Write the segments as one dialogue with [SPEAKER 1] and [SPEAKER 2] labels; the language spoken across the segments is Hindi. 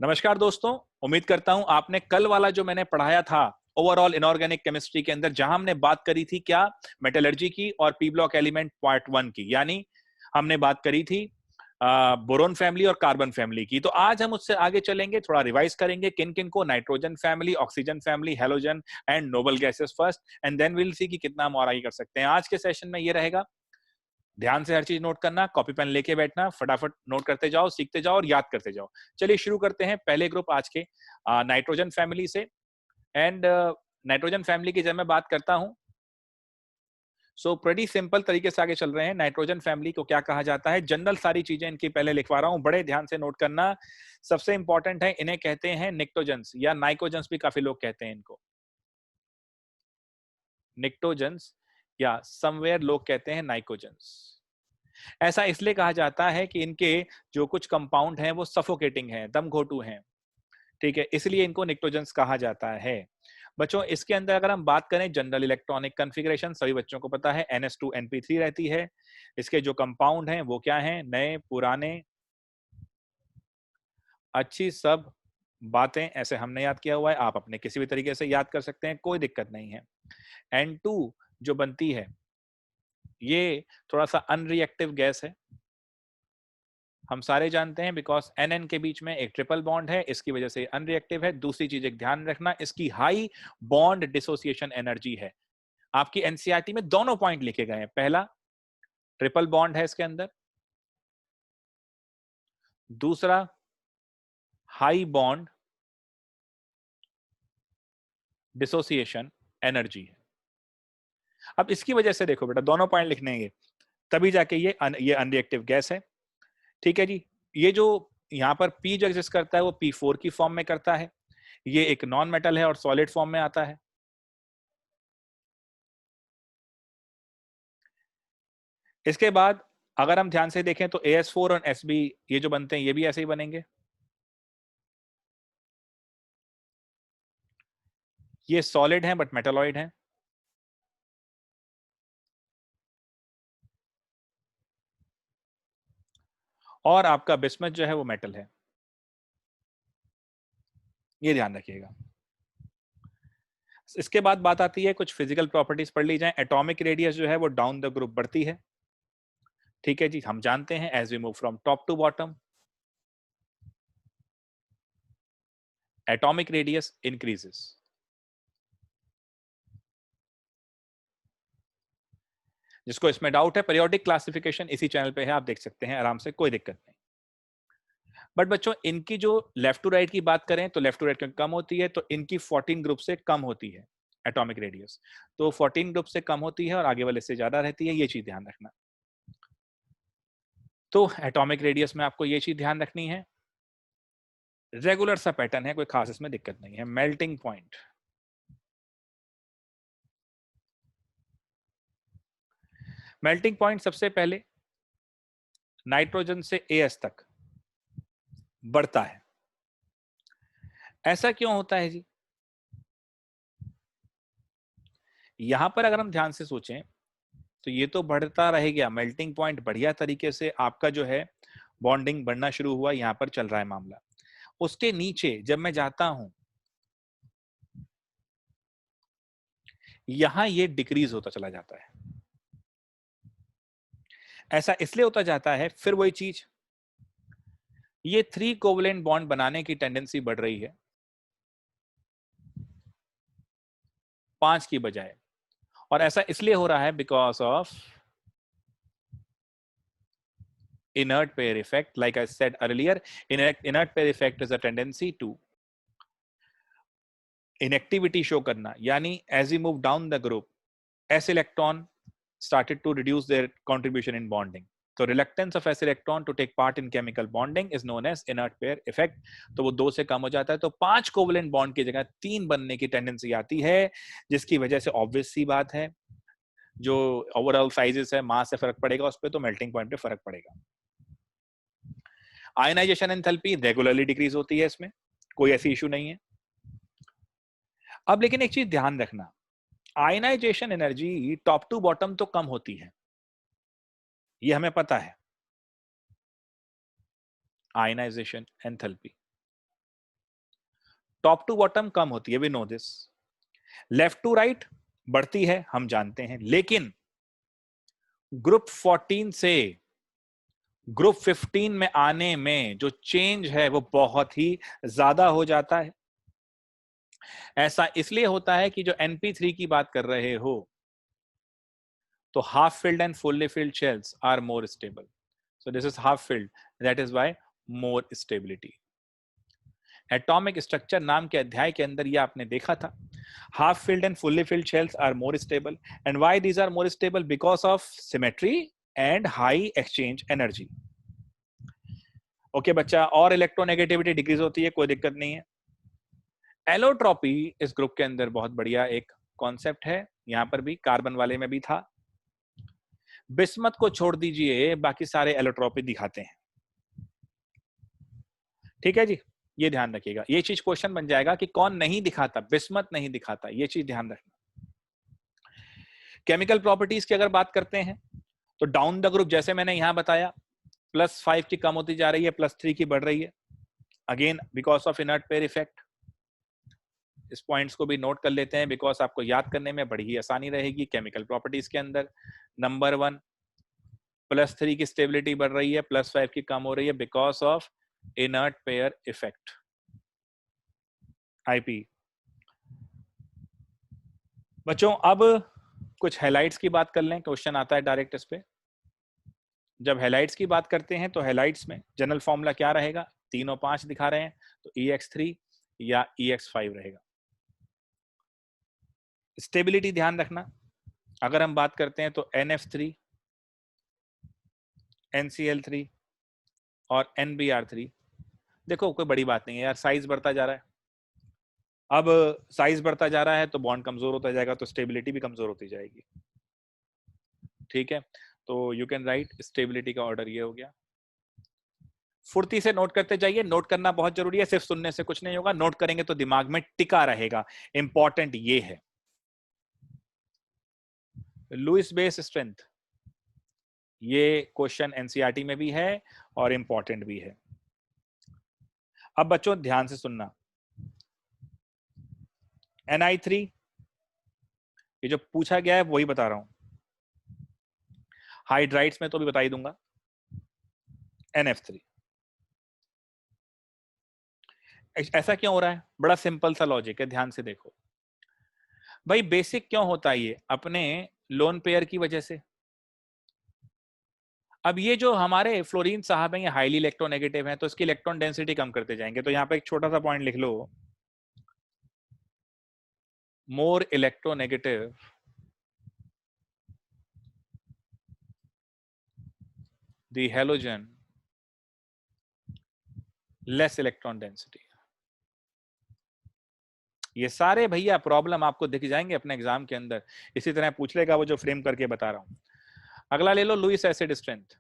[SPEAKER 1] नमस्कार दोस्तों। उम्मीद करता हूं आपने कल वाला जो मैंने पढ़ाया था ओवरऑल इनऑर्गेनिक केमिस्ट्री के अंदर, जहां हमने बात करी थी क्या मेटलर्जी की और पी ब्लॉक एलिमेंट पार्ट 1 की, यानी हमने बात करी थी बोरोन फैमिली और कार्बन फैमिली की। तो आज हम उससे आगे चलेंगे, थोड़ा रिवाइज करेंगे किन किन को, nitrogen family, oxygen family, halogen and noble gases first, and then will see कि कितना हम और आगे कर सकते हैं। आज के सेशन में ये रहेगा, ध्यान से हर चीज नोट करना, कॉपी पेन लेके बैठना, फटाफट नोट करते जाओ, सीखते जाओ और याद करते जाओ। चलिए शुरू करते हैं पहले ग्रुप आज के नाइट्रोजन फैमिली से। एंड नाइट्रोजन फैमिली की जब मैं बात करता हूं, सो प्रेटी सिंपल तरीके से आगे चल रहे हैं। नाइट्रोजन फैमिली को क्या कहा जाता है, जनरल सारी चीजें इनकी पहले लिखवा रहा हूं, बड़े ध्यान से नोट करना। सबसे इंपॉर्टेंट है, इन्हें कहते हैं निक्टोजेंस या नाइकोजेंस भी काफी लोग कहते हैं इनको, निक्टोजेंस या समवेयर लोग कहते हैं नाइकोजेंस। ऐसा इसलिए कहा जाता है कि इनके जो कुछ कंपाउंड हैं वो सफोकेटिंग हैं, दम घोटू हैं, ठीक है, इसलिए इनको निक्टोजेंस कहा जाता है। बच्चों इसके अंदर अगर हम बात करें जनरल इलेक्ट्रॉनिक कॉन्फ़िगरेशन, सभी बच्चों को पता है NH2 NP3 रहती है। इसके जो कंपाउंड हैं वो क्या हैं, नए पुराने अच्छी सब बातें, ऐसे हमने याद किया हुआ है, आप अपने किसी भी तरीके से याद कर सकते हैं, कोई दिक्कत नहीं है। N2 जो बनती है ये थोड़ा सा अनरिएक्टिव गैस है, हम सारे जानते हैं, बिकॉज NN के बीच में एक ट्रिपल बॉन्ड है, इसकी वजह से अनरिएक्टिव है। दूसरी चीज एक ध्यान रखना, इसकी हाई बॉन्ड डिसोसिएशन एनर्जी है। आपकी एनसीईआरटी में दोनों पॉइंट लिखे गए हैं, पहला ट्रिपल बॉन्ड है इसके अंदर, दूसरा हाई बॉन्ड डिसोसिएशन एनर्जी है। अब इसकी वजह से देखो बेटा, दोनों पॉइंट लिखने हैं तभी जाके ये अनरिएक्टिव गैस है, ठीक है जी। ये जो यहाँ पर P जो एग्जिस्ट करता है वो P4 की फॉर्म में करता है, ये एक नॉन मेटल है और सॉलिड फॉर्म में आता है। इसके बाद अगर हम ध्यान से देखें तो AS4 और Sb ये जो बनते हैं ये भी ऐसे ही बनेंगे। ये सॉलिड हैं बट मेटालॉइड हैं। और आपका बिस्मथ जो है वो मेटल है, ये ध्यान रखिएगा। इसके बाद बात आती है, कुछ फिजिकल प्रॉपर्टीज पढ़ ली जाए। एटॉमिक रेडियस जो है वो डाउन द ग्रुप बढ़ती है, ठीक है जी, हम जानते हैं as we move from top to bottom atomic radius increases. जिसको इसमें डाउट है, पीरियोडिक क्लासिफिकेशन इसी चैनल पे है, आप देख सकते हैं आराम से, कोई दिक्कत नहीं। बट बच्चों इनकी जो लेफ्ट टू राइट की बात करें तो लेफ्ट टू राइट कम होती है, तो इनकी 14 ग्रुप से कम होती है एटॉमिक रेडियस, तो 14 ग्रुप से कम होती है और आगे वाले से ज्यादा रहती है, ये चीज ध्यान रखना। तो एटॉमिक रेडियस में आपको ये चीज ध्यान रखनी है, रेगुलर सा पैटर्न है, कोई खास इसमें दिक्कत नहीं है। मेल्टिंग पॉइंट, मेल्टिंग पॉइंट सबसे पहले नाइट्रोजन से AS तक बढ़ता है। ऐसा क्यों होता है जी? यहां पर अगर हम ध्यान से सोचें तो ये तो बढ़ता रहेगा, मेल्टिंग पॉइंट बढ़िया तरीके से आपका जो है बॉन्डिंग बढ़ना शुरू हुआ, यहां पर चल रहा है मामला। उसके नीचे जब मैं जाता हूं, यहां ये डिक्रीज होता चला जाता है। ऐसा इसलिए होता जाता है, फिर वही चीज, ये 3 कोवलेंट बॉन्ड बनाने की टेंडेंसी बढ़ रही है 5 की बजाय, और ऐसा इसलिए हो रहा है because of inert pair effect. Like I said earlier, inert pair effect is a tendency to inactivity show करना, यानी as we move down the group, s electron started to reduce their contribution in bonding. तो reluctance of s electron to take part in chemical bonding is known as inert pair effect. तो वो 2 से कम हो जाता है, तो 5 कोवलेंट बॉन्ड की जगह 3 बनने की टेंडेंसी आती है, जिसकी वजह से ऑब्वियस सी बात है जो ओवरऑल साइजेस है, मास से फर्क पड़ेगा उस पर, तो मेल्टिंग पॉइंट पे फर्क पड़ेगा। आयनाइजेशन एंथैल्पी रेगुलरली डिक्रीज होती है, इसमें कोई ऐसी इशू नहीं है। अब लेकिन एक चीज ध्यान रखना, ionization energy top to bottom तो कम होती है, ये हमें पता है, ionization enthalpy, top to bottom कम होती है, we know this. Left to right बढ़ती है, हम जानते हैं, लेकिन ग्रुप 14 से ग्रुप 15 में आने में जो चेंज है वो बहुत ही ज्यादा हो जाता है। ऐसा इसलिए होता है कि जो NP3 की बात कर रहे हो, तो half filled and fully filled shells are more stable, so this is half filled, that is why more stability. Atomic structure नाम के अध्याय के अंदर ये आपने देखा था, half filled and fully filled shells are more stable, and why these are more stable? Because of symmetry and high exchange energy. Okay बच्चा, और इलेक्ट्रोनेगेटिविटी डिक्रीज होती है, कोई दिक्कत नहीं है। एलोट्रॉपी इस ग्रुप के अंदर बहुत बढ़िया एक कॉन्सेप्ट है, यहां पर भी कार्बन वाले में भी था। बिस्मथ को छोड़ दीजिए, बाकी सारे एलोट्रॉपी दिखाते हैं। ठीक है जी, ये ध्यान रखिएगा, ये चीज क्वेश्चन बन जाएगा कि कौन नहीं दिखाता, बिस्मथ नहीं दिखाता, ये चीज ध्यान रखना। केमिकल प्रॉपर्टीज की अगर बात करते हैं तो डाउन द ग्रुप जैसे मैंने यहां बताया, +5 की कम होती जा रही है, +3 की बढ़ रही है, again because of inert pair effect. इस पॉइंट्स को भी नोट कर लेते हैं, बिकॉज आपको याद करने में बड़ी ही आसानी रहेगी। केमिकल प्रॉपर्टीज के अंदर नंबर 1, +3 की स्टेबिलिटी बढ़ रही है, +5 की कम हो रही है, because of inert pair effect, IP। बच्चों अब कुछ हाइलाइट्स की बात कर लें, क्वेश्चन आता है डायरेक्ट इस पे। जब हेलाइट्स की बात करते हैं तो हेलाइट्स में जनरल फॉर्मूला क्या रहेगा? 3 और 5 दिखा रहे हैं, तो EX3 या EX5 रहेगा। स्टेबिलिटी ध्यान रखना, अगर हम बात करते हैं तो NF3, NCl3 और NBr3। देखो कोई बड़ी बात नहीं है यार, साइज बढ़ता जा रहा है, अब साइज बढ़ता जा रहा है तो बॉन्ड कमजोर होता जाएगा, तो स्टेबिलिटी भी कमजोर होती जाएगी। ठीक है, तो यू कैन राइट स्टेबिलिटी का ऑर्डर ये हो गया। फुर्ती से नोट करते जाइए, नोट करना बहुत जरूरी है, सिर्फ सुनने से कुछ नहीं होगा, नोट करेंगे तो दिमाग में टिका रहेगा, इंपॉर्टेंट ये है। लुइस बेस स्ट्रेंथ, ये क्वेश्चन एनसीईआरटी में भी है और इंपॉर्टेंट भी है। अब बच्चों ध्यान से सुनना, Ni3 ये जो पूछा गया है वही बता रहा हूं, हाइड्राइड्स में तो भी बता ही दूंगा। NF3, ऐसा क्यों हो रहा है? बड़ा सिंपल सा लॉजिक है, ध्यान से देखो भाई। बेसिक क्यों होता है ये? अपने लोन पेयर की वजह से। अब ये जो हमारे फ्लोरीन साहब हैं, ये हाईली इलेक्ट्रोनेगेटिव हैं, तो इसकी इलेक्ट्रॉन डेंसिटी कम करते जाएंगे। तो यहाँ पे एक छोटा सा पॉइंट लिख लो, more electronegative the halogen, less electron density. ये सारे भैया प्रॉब्लम आपको दिख जाएंगे अपने एग्जाम के अंदर, इसी तरह पूछ लेगा वो जो फ्रेम करके बता रहा हूं। अगला ले लो लुईस एसिड स्ट्रेंथ,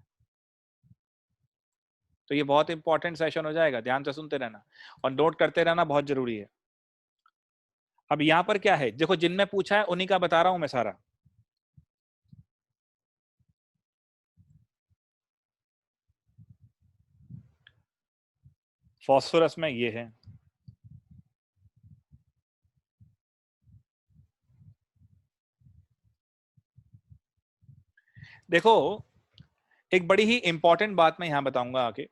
[SPEAKER 1] तो ये बहुत इंपॉर्टेंट सेशन हो जाएगा, ध्यान से सुनते रहना और नोट करते रहना, बहुत जरूरी है। अब यहां पर क्या है देखो, जिनमें पूछा है उन्हीं का बता रहा हूं मैं सारा। फास्फोरस में ये है, देखो एक बड़ी ही इंपॉर्टेंट बात मैं यहां बताऊंगा आगे,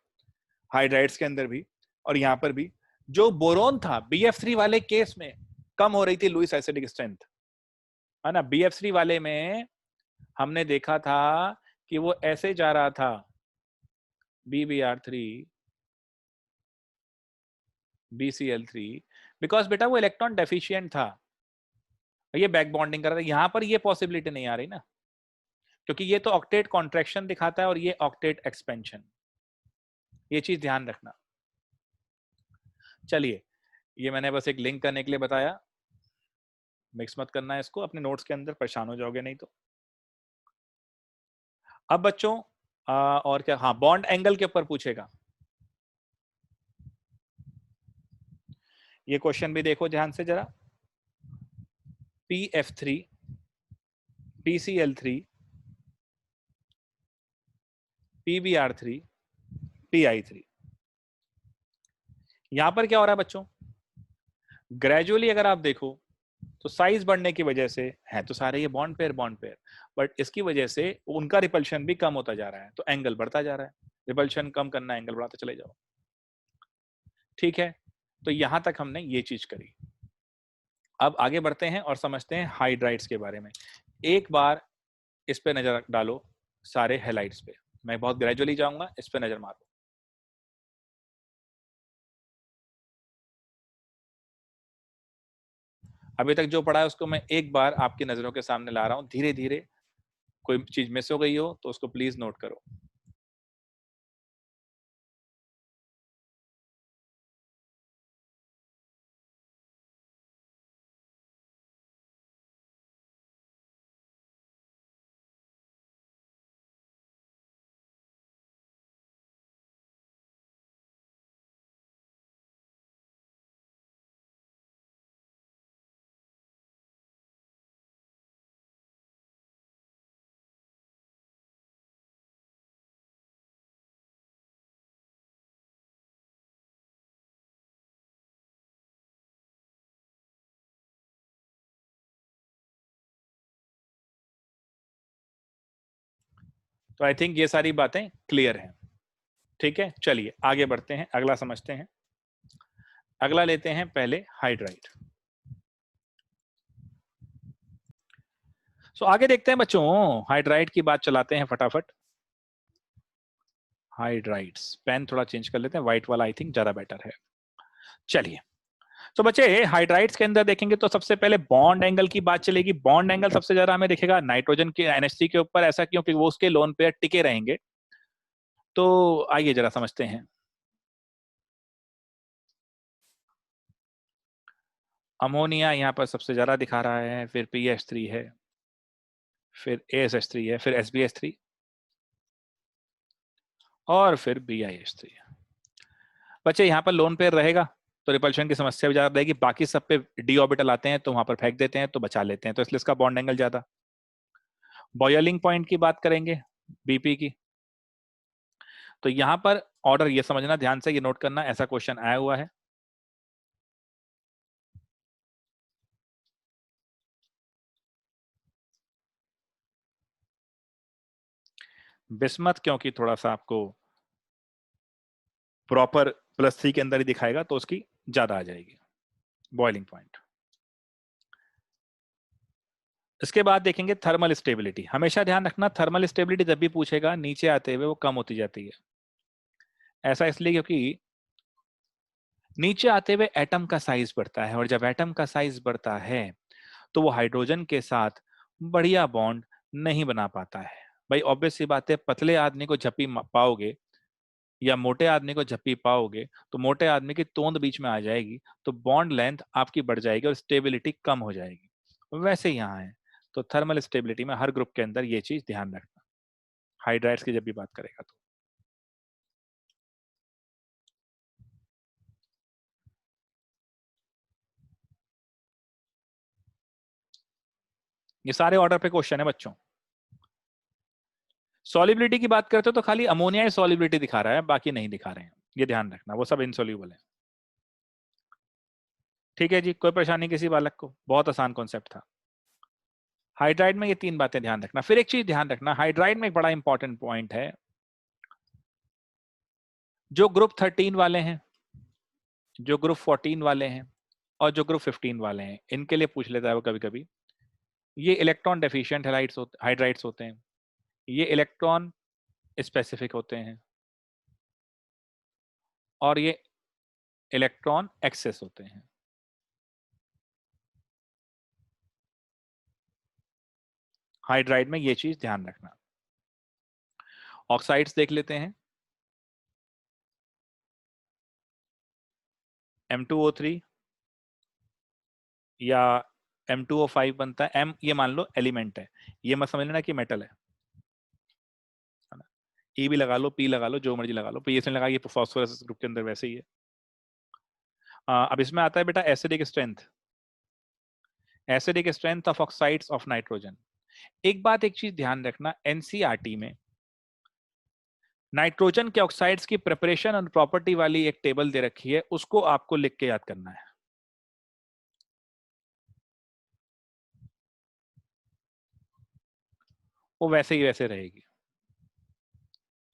[SPEAKER 1] हाइड्राइड्स के अंदर भी और यहां पर भी। जो बोरोन था BF3 वाले केस में कम हो रही थी लुईस एसिडिक स्ट्रेंथ, है ना। BF3 वाले में हमने देखा था कि वो ऐसे जा रहा था, BBr3 BCl3, बिकॉज बेटा वो इलेक्ट्रॉन डेफिशिएंट था, ये बैक बॉन्डिंग कर रहा था। यहां पर ये पॉसिबिलिटी नहीं आ रही ना, क्योंकि ये तो ऑक्टेट कॉन्ट्रैक्शन दिखाता है और ये ऑक्टेट एक्सपेंशन, ये चीज ध्यान रखना। चलिए, ये मैंने बस एक लिंक करने के लिए बताया, मिक्स मत करना है इसको अपने नोट्स के अंदर, परेशान हो जाओगे नहीं तो। अब बच्चों और क्या, हाँ बॉन्ड एंगल के ऊपर पूछेगा, ये क्वेश्चन भी देखो ध्यान से जरा। PF3 PCl3 PBr3 PI3, यहां पर क्या हो रहा है बच्चों? ग्रेजुअली अगर आप देखो तो साइज बढ़ने की वजह से है तो सारे ये बॉन्ड पेयर, बट इसकी वजह से उनका रिपल्शन भी कम होता जा रहा है, तो एंगल बढ़ता जा रहा है। रिपल्शन कम करना, एंगल बढ़ाते चले जाओ। ठीक है, तो यहां तक हमने ये चीज करी। अब आगे बढ़ते हैं और समझते हैं हाइड्राइड्स के बारे में। एक बार इस पे नजर डालो, सारे हेलाइड्स पे। मैं बहुत ग्रेजुअली जाऊंगा, इस पे नजर मारो। अभी तक जो पढ़ा है उसको मैं एक बार आपकी नजरों के सामने ला रहा हूं धीरे धीरे। कोई चीज मिस हो गई हो तो उसको प्लीज नोट करो। तो आई थिंक ये सारी बातें क्लियर हैं। ठीक है, चलिए आगे बढ़ते हैं, अगला समझते हैं। अगला लेते हैं पहले हाइड्राइड। सो आगे देखते हैं बच्चों, हाइड्राइड की बात चलाते हैं फटाफट। हाइड्राइड्स, पेन थोड़ा चेंज कर लेते हैं, व्हाइट वाला आई थिंक ज्यादा बेटर है। चलिए, तो बच्चे हाइड्राइड्स के अंदर देखेंगे तो सबसे पहले बॉन्ड एंगल की बात चलेगी। बॉन्ड एंगल सबसे ज्यादा हमें दिखेगा नाइट्रोजन के NH3 के ऊपर। ऐसा क्यों? क्योंकि वो उसके लोन पेयर टिके रहेंगे। तो आइए जरा समझते हैं। अमोनिया यहाँ पर सबसे ज्यादा दिखा रहा है, फिर PH3 है, फिर ASH3 है, फिर SbH3 और फिर BiH3। बच्चे यहाँ पर लोन पेयर रहेगा तो रिपल्शन की समस्या भी ज्यादा रहेगी। बाकी सब पे डी ऑर्बिटल आते हैं तो वहां पर फेंक देते हैं, तो बचा लेते हैं, तो इसलिए इसका बॉन्ड एंगल ज्यादा। बॉयलिंग पॉइंट की बात करेंगे, BP की, तो यहां पर ऑर्डर ये समझना ध्यान से, ये नोट करना, ऐसा क्वेश्चन आया हुआ है। बिस्मथ क्योंकि थोड़ा सा आपको प्रॉपर +3 के अंदर ही दिखाएगा तो उसकी ज्यादा आ जाएगी बॉइलिंग पॉइंट। इसके बाद देखेंगे थर्मल स्टेबिलिटी। हमेशा ध्यान रखना, थर्मल स्टेबिलिटी जब भी पूछेगा नीचे आते हुए वो कम होती जाती है। ऐसा इसलिए क्योंकि नीचे आते हुए एटम का साइज बढ़ता है, और जब एटम का साइज बढ़ता है तो वो हाइड्रोजन के साथ बढ़िया बॉन्ड नहीं बना पाता है। भाई ऑब्वियस सी बात है, पतले आदमी को झप्पी पाओगे या मोटे आदमी को झप्पी पाओगे तो मोटे आदमी की तोंद बीच में आ जाएगी, तो बॉन्ड लेंथ आपकी बढ़ जाएगी और स्टेबिलिटी कम हो जाएगी। वैसे यहाँ है, तो थर्मल स्टेबिलिटी में हर ग्रुप के अंदर ये चीज ध्यान रखना, हाइड्राइड्स की जब भी बात करेगा तो। ये सारे ऑर्डर पे क्वेश्चन है बच्चों। सॉलिबिलिटी की बात करते हो तो खाली अमोनिया ही सॉलिबिलिटी दिखा रहा है, बाकी नहीं दिखा रहे हैं, ये ध्यान रखना, वो सब इनसॉल्यूबल है। ठीक है जी, कोई परेशानी किसी बालक को? बहुत आसान कॉन्सेप्ट था। हाइड्राइड में ये 3 बातें ध्यान रखना। फिर एक चीज ध्यान रखना, हाइड्राइड में एक बड़ा इंपॉर्टेंट पॉइंट है, जो ग्रुप 13 वाले हैं, जो ग्रुप 14 वाले हैं और जो ग्रुप 15 वाले हैं, इनके लिए पूछ लेता है वो कभी कभी। ये इलेक्ट्रॉन डेफिशिएंट हाइड्राइड्स होते हैं, ये इलेक्ट्रॉन स्पेसिफिक होते हैं, और ये इलेक्ट्रॉन एक्सेस होते हैं। हाइड्राइड में ये चीज ध्यान रखना। ऑक्साइड्स देख लेते हैं। M2O3 या M2O5 बनता है। M ये मान लो एलिमेंट है, ये मत समझ लेना कि मेटल है ना। E भी लगा लो, P लगा लो, जो मर्जी लगा लो, PSN लगा, ये फास्फोरस ग्रुप के अंदर वैसे ही है। अब इसमें आता है बेटा acidic strength, acidic strength of oxides of nitrogen. एक चीज ध्यान रखना, एनसीईआरटी में नाइट्रोजन के ऑक्साइड्स की प्रिपरेशन और प्रॉपर्टी वाली एक टेबल दे रखी है, उसको आपको लिख के याद करना है। वो वैसे ही वैसे रहेगी,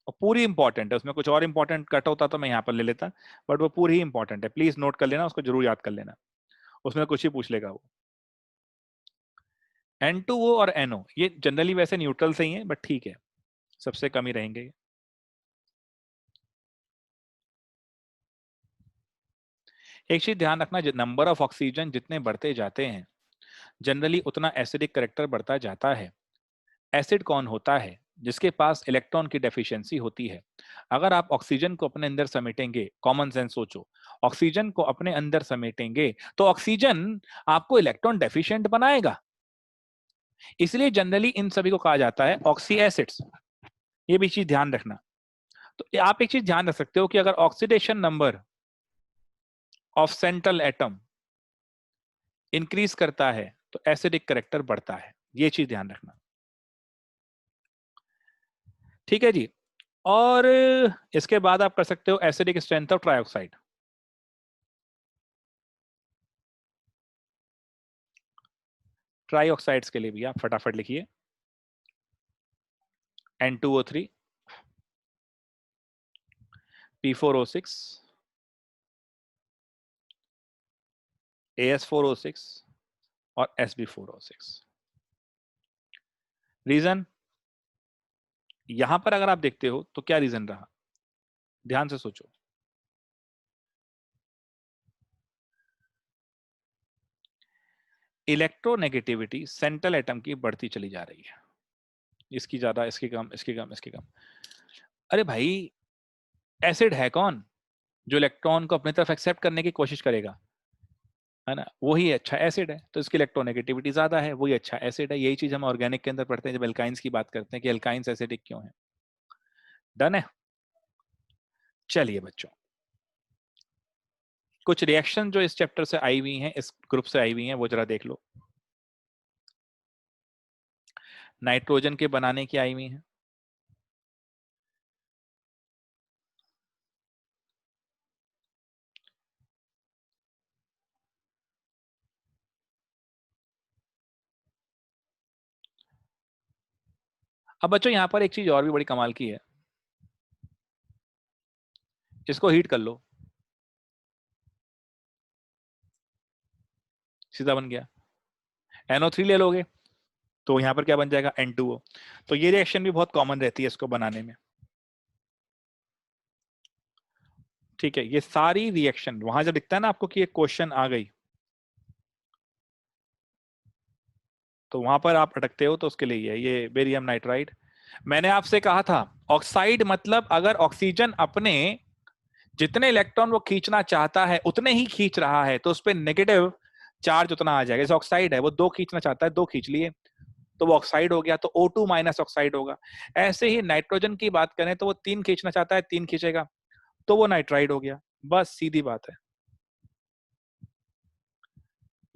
[SPEAKER 1] और पूरी इंपॉर्टेंट है, उसमें कुछ और इंपॉर्टेंट कट होता तो मैं यहाँ पर ले लेता, बट वो पूरी इंपॉर्टेंट है, प्लीज नोट कर लेना, उसको जरूर याद कर लेना, उसमें कुछ ही पूछ लेगा वो। N2O और NO ये जनरली वैसे न्यूट्रल से ही है, बट ठीक है, सबसे कम ही रहेंगे। एक चीज ध्यान रखना, नंबर ऑफ ऑक्सीजन जितने बढ़ते जाते हैं जनरली उतना एसिडिक करेक्टर बढ़ता जाता है। एसिड कौन होता है? जिसके पास इलेक्ट्रॉन की डेफिशिएंसी होती है। अगर आप ऑक्सीजन को अपने अंदर समेटेंगे, कॉमन सेंस सोचो, ऑक्सीजन को अपने अंदर समेटेंगे तो ऑक्सीजन आपको इलेक्ट्रॉन डेफिशिएंट बनाएगा, इसलिए जनरली इन सभी को कहा जाता है ऑक्सी एसिड्स। ये भी चीज ध्यान रखना। तो आप एक चीज ध्यान रख सकते हो कि अगर oxidation number of central atom increase करता है तो एसिडिक करेक्टर बढ़ता है, ये चीज ध्यान रखना। ठीक है जी। और इसके बाद आप कर सकते हो एसिडिक स्ट्रेंथ ऑफ ट्राइऑक्साइड। ट्राइऑक्साइड्स के लिए भी आप फटाफट लिखिए N2O3, P4O6, AS4O6 और Sb4O6। रीजन, यहां पर अगर आप देखते हो तो क्या रीजन रहा, ध्यान से सोचो। इलेक्ट्रोनेगेटिविटी सेंट्रल एटम की बढ़ती चली जा रही है, इसकी ज्यादा, इसकी कम, इसकी कम, इसकी कम। अरे भाई, एसिड है कौन जो इलेक्ट्रॉन को अपनी तरफ एक्सेप्ट करने की कोशिश करेगा, है ना, वही अच्छा एसिड है, तो इसकी इलेक्ट्रोनेगेटिविटी ज्यादा है, वही अच्छा एसिड है। यही चीज हम ऑर्गेनिक के अंदर पढ़ते हैं जब एल्काइंस की बात करते हैं कि एल्काइंस एसिडिक क्यों है। डन है। चलिए बच्चों, कुछ रिएक्शन जो इस चैप्टर से आई हुई हैं, इस ग्रुप से आई हुई हैं, वो जरा देख लो। नाइट्रोजन के बनाने की आई हुई हैं। अब बच्चों यहां पर एक चीज और भी बड़ी कमाल की है, इसको हीट कर लो, सीधा बन गया। NO3 ले लोगे तो यहां पर क्या बन जाएगा, N2O। तो ये रिएक्शन भी बहुत कॉमन रहती है इसको बनाने में। ठीक है, ये सारी रिएक्शन वहां जब दिखता है ना आपको कि ये क्वेश्चन आ गई, तो वहां पर आप अटकते हो, तो उसके लिए ये बेरियम नाइट्राइड। मैंने आपसे कहा था ऑक्साइड मतलब अगर ऑक्सीजन अपने जितने इलेक्ट्रॉन वो खींचना चाहता है उतने ही खींच रहा है तो उस पर नेगेटिव चार्ज उतना आ जाएगा। जैसे ऑक्साइड है, वो 2 खींचना चाहता है, 2 खींच लिए तो वो ऑक्साइड हो गया, तो O2 माइनस ऑक्साइड होगा। ऐसे ही नाइट्रोजन की बात करें तो वो 3 खींचना चाहता है, 3 खींचेगा, तो वो नाइट्राइड हो गया। बस सीधी बात है।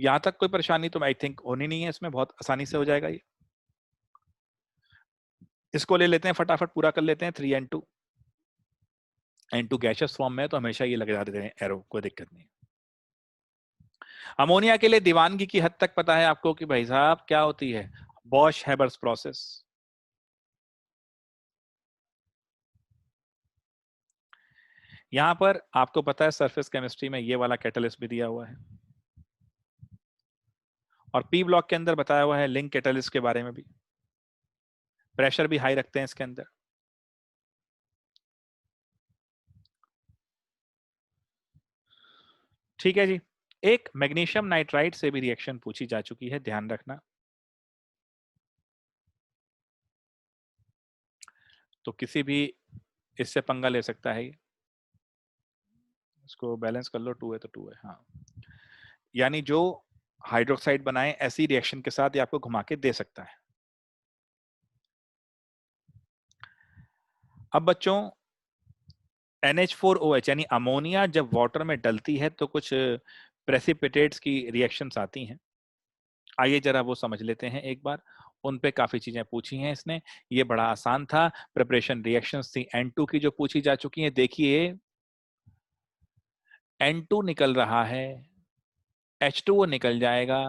[SPEAKER 1] यहां तक कोई परेशानी तो आई थिंक होनी नहीं है, इसमें बहुत आसानी से हो जाएगा ये। इसको ले लेते हैं, फटाफट पूरा कर लेते हैं। 3N2, N2 गैसियस फॉर्म में है तो हमेशा ये लगा देते हैं एरो, कोई दिक्कत नहीं। अमोनिया के लिए दीवानगी की हद तक पता है आपको कि भाई साहब क्या होती है, बॉश हैबर्स प्रोसेस। यहां पर आपको पता है सरफेस केमिस्ट्री में ये वाला कैटलिस्ट भी दिया हुआ है, और पी ब्लॉक के अंदर बताया हुआ है लिंक कैटलिस्ट के बारे में भी। प्रेशर भी हाई रखते हैं इसके अंदर। ठीक है जी। एक मैग्नीशियम नाइट्राइड से भी रिएक्शन पूछी जा चुकी है, ध्यान रखना। तो किसी भी इससे पंगा ले सकता है, इसको बैलेंस कर लो, 2 है तो 2 है, हाँ। यानी जो हाइड्रोक्साइड बनाए ऐसी रिएक्शन के साथ ये आपको घुमा के दे सकता है। अब बच्चों NH4OH यानी अमोनिया जब वाटर में डलती है तो कुछ प्रेसिपिटेट्स की रिएक्शंस आती हैं। आइए जरा वो समझ लेते हैं एक बार। उन पे काफी चीजें पूछी हैं इसने, ये बड़ा आसान था। प्रिपरेशन रिएक्शंस थी N2 की जो पूछी जा चुकी हैं। देखिए N2 निकल रहा है, H2O निकल जाएगा,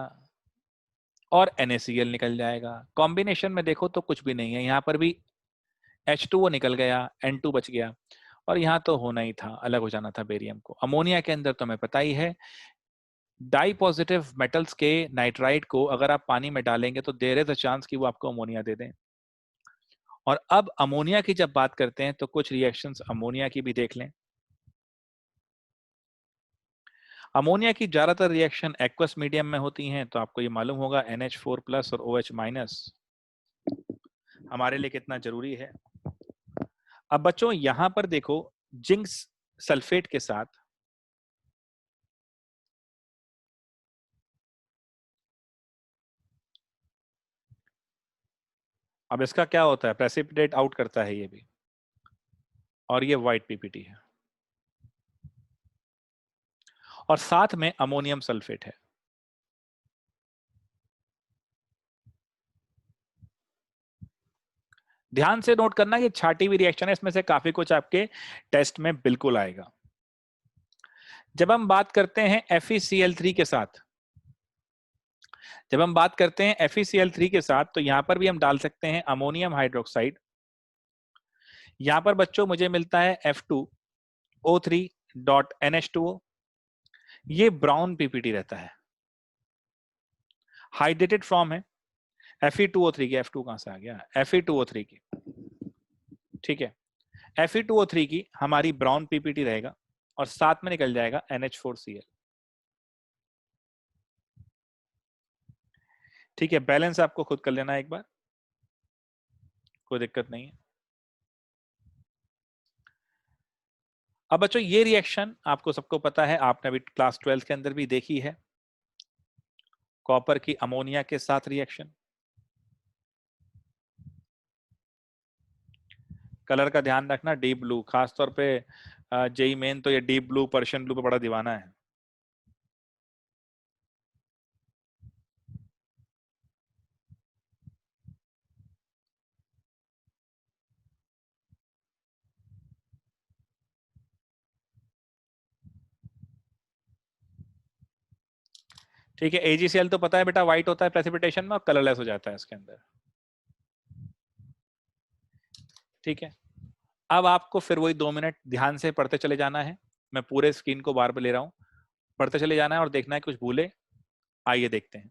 [SPEAKER 1] और NaCl निकल जाएगा। कॉम्बिनेशन में देखो तो कुछ भी नहीं है, यहाँ पर भी H2O निकल गया, N2 बच गया, और यहाँ तो होना ही था, अलग हो जाना था बेरियम को। अमोनिया के अंदर तो हमें पता ही है, डाई पॉजिटिव मेटल्स के नाइट्राइड को अगर आप पानी में डालेंगे तो देयर इज अ चांस कि वो आपको अमोनिया दे दें। और अब अमोनिया की जब बात करते हैं तो कुछ रिएक्शंस अमोनिया की भी देख लें। अमोनिया की ज्यादातर रिएक्शन एक्वस मीडियम में होती हैं, तो आपको ये मालूम होगा NH4+ और OH- हमारे लिए कितना जरूरी है। अब बच्चों यहां पर देखो, जिंक सल्फेट के साथ अब इसका क्या होता है, प्रेसिपिटेट आउट करता है ये भी, और ये व्हाइट पीपीटी है, और साथ में अमोनियम सल्फेट है। ध्यान से नोट करना, ये छाटी हुई रिएक्शन है, इसमें से काफी कुछ आपके टेस्ट में बिल्कुल आएगा। जब हम बात करते हैं FeCl3 के साथ, के साथ, तो यहां पर भी हम डाल सकते हैं अमोनियम हाइड्रोक्साइड। यहां पर बच्चों मुझे मिलता है F2O3.NH2O। ये ब्राउन पीपीटी रहता है, हाइड्रेटेड फॉर्म है Fe2O3 की। F2 कहां से आ गया, Fe2O3 की, ठीक है। Fe2O3 की हमारी ब्राउन पीपीटी रहेगा, और साथ में निकल जाएगा NH4Cl। ठीक है, बैलेंस आपको खुद कर लेना है एक बार, कोई दिक्कत नहीं है। अब बच्चों ये रिएक्शन आपको सबको पता है, आपने अभी क्लास 12 के अंदर भी देखी है, कॉपर की अमोनिया के साथ रिएक्शन। कलर का ध्यान रखना, डीप ब्लू, खासतौर पे जेई मेन तो ये डीप ब्लू, पर्शियन ब्लू पे बड़ा दीवाना है। ठीक है, AgCl तो पता है बेटा व्हाइट होता है प्रेसिपिटेशन में और कलरलेस हो जाता है इसके अंदर। ठीक है, अब आपको फिर वही 2 मिनट ध्यान से पढ़ते चले जाना है। मैं पूरे स्क्रीन को बार बार ले रहा हूं, पढ़ते चले जाना है और देखना है कुछ भूले। आइए देखते हैं।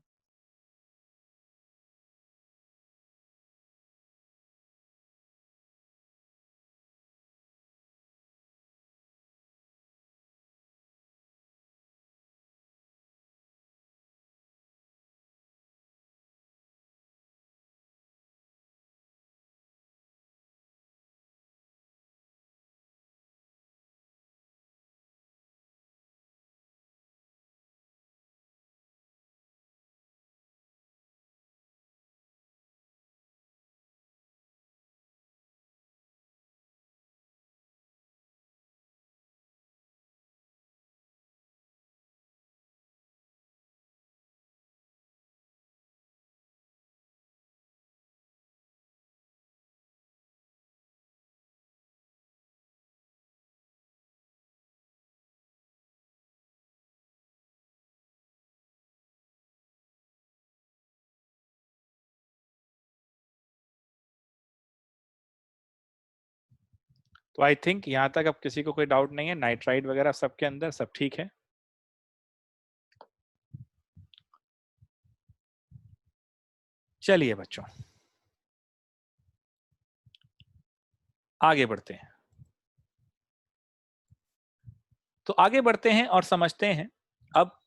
[SPEAKER 1] तो आई थिंक यहां तक अब किसी को कोई डाउट नहीं है, नाइट्राइड वगैरह सबके अंदर सब ठीक है। चलिए बच्चों आगे बढ़ते हैं। तो आगे बढ़ते हैं और समझते हैं अब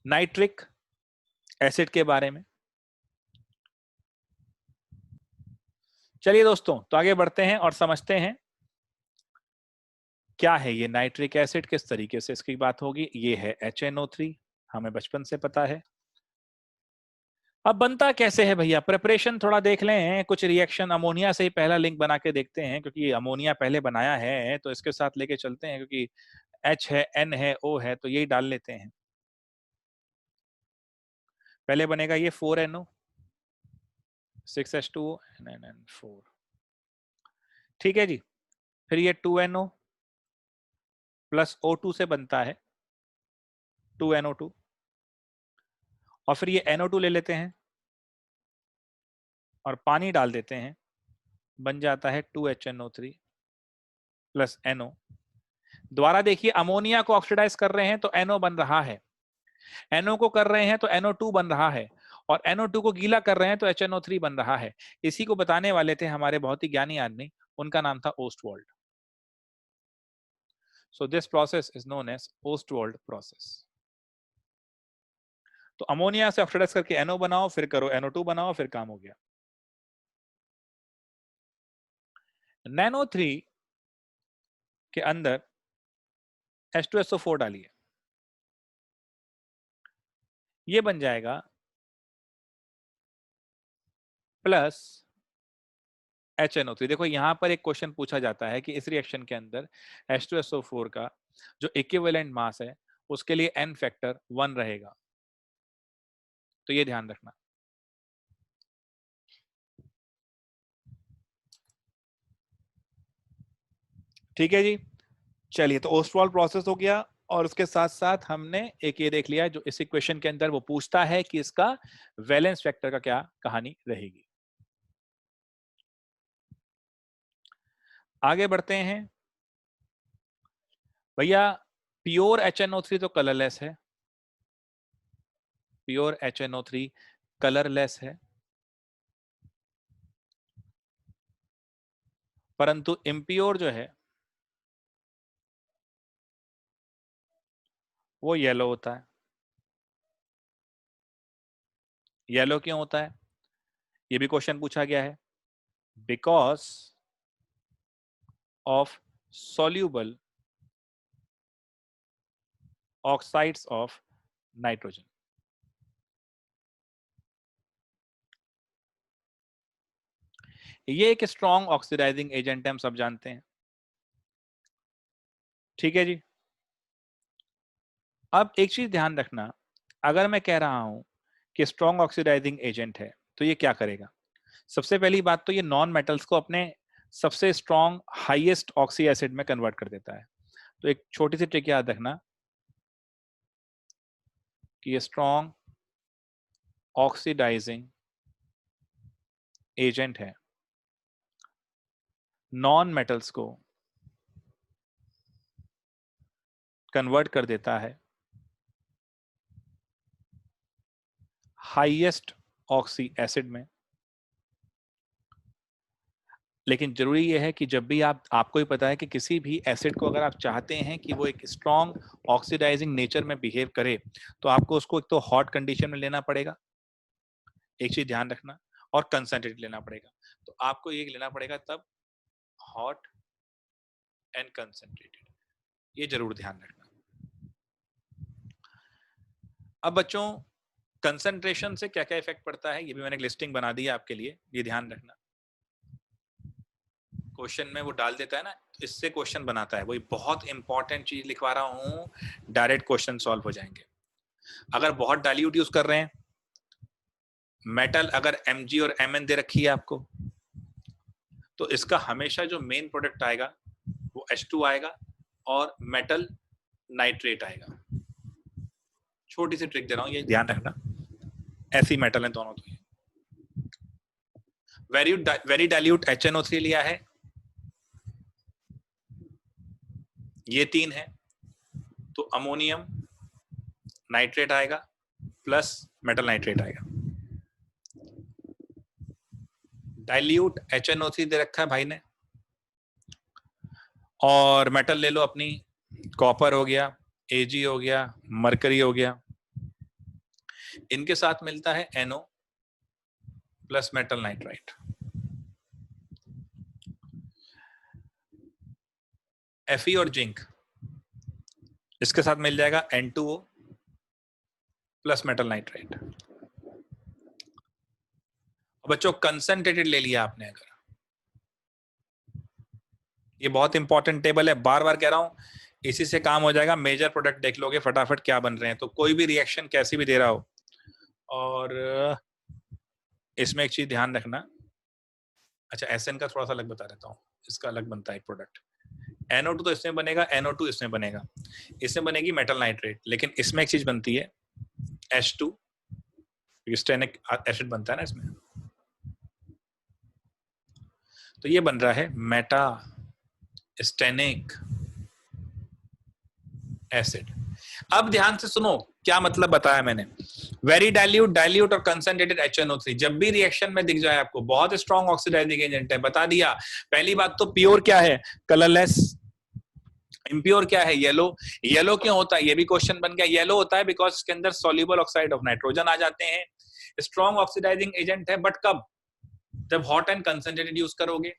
[SPEAKER 1] नाइट्रिक एसिड के बारे में। चलिए दोस्तों, तो आगे बढ़ते हैं और समझते हैं क्या है ये नाइट्रिक एसिड, किस तरीके से इसकी बात होगी। ये है HNO3, हमें बचपन से पता है। अब बनता कैसे है भैया, प्रिपरेशन थोड़ा देख लें, कुछ रिएक्शन अमोनिया से ही पहला लिंक बना के देखते हैं, क्योंकि अमोनिया पहले बनाया है तो इसके साथ लेके चलते हैं, क्योंकि H है, N है, O है, तो यही डाल लेते हैं। पहले बनेगा ये 4NO, 6H2O, NN4। ठीक है जी, फिर ये 2NO प्लस O2 से बनता है 2NO2, और फिर ये NO2 ले लेते हैं और पानी डाल देते हैं, बन जाता है 2HNO3 प्लस NO। दोबारा देखिए, अमोनिया को ऑक्सीडाइज कर रहे हैं तो NO बन रहा है, NO को कर रहे हैं तो NO2 बन रहा है, और NO2 को गीला कर रहे हैं तो HNO3 बन रहा है। इसी को बताने वाले थे हमारे बहुत ही ज्ञानी आदमी, उनका नाम था Ostwald. So this process is known as Ostwald process. तो अमोनिया से ऑक्सीडाइज करके NO बनाओ, फिर करो NO2 बनाओ, फिर काम हो गया। नैनो 3 के अंदर H2SO4 डालिए, ये बन जाएगा प्लस HNO3। देखो यहां पर एक क्वेश्चन पूछा जाता है कि इस रिएक्शन के अंदर H2SO4 का जो इक्विवेलेंट मास है उसके लिए N फैक्टर 1 रहेगा, तो ये ध्यान रखना। ठीक है जी, चलिए, तो ओस्टवाल्ड प्रोसेस हो गया, और उसके साथ साथ हमने एक ये देख लिया जो इस इक्वेशन के अंदर वो पूछता है कि इसका वैलेंस फैक्टर का क्या कहानी रहेगी। आगे बढ़ते हैं भैया। प्योर HNO3 तो कलरलेस है, प्योर HNO3 कलरलेस है, परंतु इम्प्योर जो है वो येलो होता है। येलो क्यों होता है, ये भी क्वेश्चन पूछा गया है। Because of soluble oxides of nitrogen. ये एक स्ट्रॉन्ग ऑक्सीडाइजिंग एजेंट है, हम सब जानते हैं। ठीक है जी। अब एक चीज ध्यान रखना, अगर मैं कह रहा हूं कि स्ट्रॉन्ग ऑक्सीडाइजिंग एजेंट है तो ये क्या करेगा। सबसे पहली बात तो ये नॉन मेटल्स को अपने सबसे स्ट्रॉन्ग हाईएस्ट ऑक्सी एसिड में कन्वर्ट कर देता है। तो एक छोटी सी ट्रिक याद रखना कि ये स्ट्रॉन्ग ऑक्सीडाइजिंग एजेंट है, नॉन मेटल्स को कन्वर्ट कर देता है हाईएस्ट ऑक्सी एसिड में। लेकिन जरूरी यह है कि जब भी आपको ही पता है कि किसी भी एसिड को अगर आप चाहते हैं कि वो एक स्ट्रॉन्ग ऑक्सीडाइजिंग नेचर में बिहेव करे, तो आपको उसको एक तो हॉट कंडीशन में लेना पड़ेगा, एक चीज ध्यान रखना, और कंसंट्रेटेड लेना पड़ेगा। तो आपको ये लेना पड़ेगा तब हॉट एंड कंसंट्रेटेड, ये जरूर ध्यान रखना। अब बच्चों, कंसंट्रेशन से क्या क्या इफेक्ट पड़ता है, ये भी मैंने एक लिस्टिंग बना दी है आपके लिए, ये ध्यान रखना। क्वेश्चन में वो डाल देता है ना, इससे क्वेश्चन बनाता है, वही बहुत इंपॉर्टेंट चीज लिखवा रहा हूं, डायरेक्ट क्वेश्चन सॉल्व हो जाएंगे। अगर बहुत डाइल्यूट यूज कर रहे हैं, मेटल अगर Mg और Mn दे रखी है आपको, तो इसका हमेशा जो मेन प्रोडक्ट आएगा वो H2 आएगा और मेटल नाइट्रेट आएगा। छोटी सी ट्रिक दे रहा हूं, ये ध्यान रखना, ऐसी मेटल है दोनों। तो वेरी डाइल्यूट HNO3 लिया है, ये 3 है, तो अमोनियम नाइट्रेट आएगा प्लस मेटल नाइट्रेट आएगा। डाइल्यूट HNO3 दे रखा है भाई ने, और मेटल ले लो अपनी, कॉपर हो गया, Ag हो गया, मरकरी हो गया, इनके साथ मिलता है NO plus metal nitrite. Fe और जिंक, इसके साथ मिल जाएगा N2O प्लस मेटल नाइट्राइट। बच्चों कंसंट्रेटेड ले लिया आपने अगर, ये बहुत इंपॉर्टेंट टेबल है, बार बार कह रहा हूं, इसी से काम हो जाएगा। मेजर प्रोडक्ट देख लोगे फटाफट क्या बन रहे हैं, तो कोई भी रिएक्शन कैसी भी दे रहा हो। और इसमें एक चीज ध्यान रखना, अच्छा SN का थोड़ा सा अलग बता देता हूँ, इसका अलग बनता है एक प्रोडक्ट। NO2 तो इसमें बनेगा, NO2 इसमें बनेगा, इसमें बनेगी मेटल नाइट्रेट, लेकिन इसमें एक चीज बनती है H2 स्टेनिक एसिड बनता है ना इसमें, तो ये बन रहा है मेटा स्टेनिक एसिड। अब ध्यान से सुनो क्या मतलब बताया मैंने। वेरी डाइल्यूट, डाइल्यूट और कंसंट्रेटेड HNO3 जब भी रिएक्शन में दिख जाए आपको, बहुत स्ट्रॉन्ग ऑक्सीडाइजिंग एजेंट है, बता दिया। पहली बात तो प्योर क्या है, कलरलेस। इम्प्योर क्या है, येलो। येलो क्यों होता है, ये भी क्वेश्चन बन गया। येलो होता है बिकॉज इसके अंदर सॉल्युबल ऑक्साइड ऑफ नाइट्रोजन आ जाते हैं। स्ट्रॉन्ग ऑक्सीडाइजिंग एजेंट है, बट कब, जब हॉट एंड कंसंट्रेटेड यूज करोगे।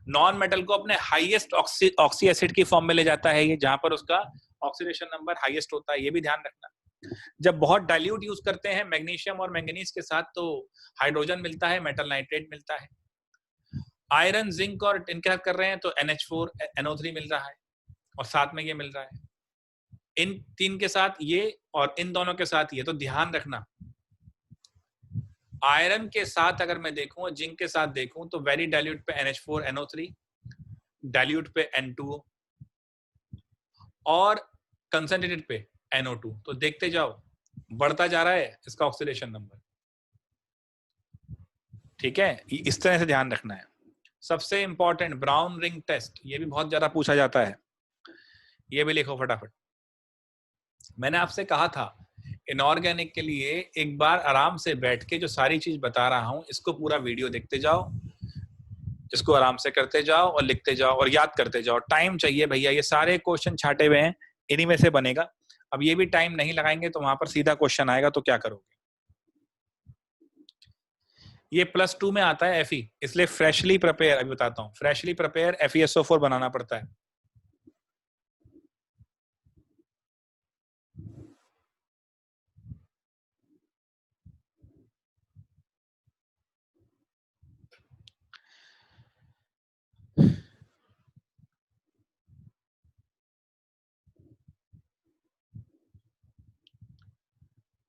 [SPEAKER 1] नॉन मेटल को अपने हाईएस्ट ऑक्सी एसिड की फॉर्म में ले जाता है ये, जहां पर उसका ऑक्सीडेशन नंबर हाईएस्ट होता है, ये भी ध्यान रखना। जब बहुत डाइल्यूट यूज करते हैं मैग्नीशियम और मैंगनीज के साथ, तो हाइड्रोजन मिलता है, मेटल नाइट्रेट मिलता है। आयरन, जिंक और इनके साथ कर रहे हैं तो NH4 NO3 मिल रहा है, और साथ में ये मिल रहा है। इन तीन के साथ ये और इन दोनों के साथ ये, तो ध्यान रखना आयरन के साथ अगर मैं देखूं, जिंक के साथ देखूं, तो वेरी डाइल्यूट पे NH4 NO3, डाइल्यूट पे N2O और कंसंट्रेटेड पे NO2। तो देखते जाओ बढ़ता जा रहा है इसका ऑक्सीडेशन नंबर। ठीक है, इस तरह से ध्यान रखना है। सबसे इंपॉर्टेंट ब्राउन रिंग टेस्ट, ये भी बहुत ज्यादा पूछा जाता है, ये भी लिखो फटाफट। मैंने आपसे कहा था इनऑर्गेनिक के लिए एक बार आराम से बैठ के जो सारी चीज बता रहा हूं, इसको पूरा वीडियो देखते जाओ, इसको आराम से करते जाओ और लिखते जाओ और याद करते जाओ। टाइम चाहिए भैया, ये सारे क्वेश्चन छाटे हुए हैं, इन्हीं में से बनेगा। अब ये भी टाइम नहीं लगाएंगे तो वहां पर सीधा क्वेश्चन आएगा, तो क्या करोगे। ये +2 में आता है Fe, इसलिए फ्रेशली प्रिपेयर, अभी बताता हूँ, फ्रेशली प्रिपेयर FeSO4 बनाना पड़ता है।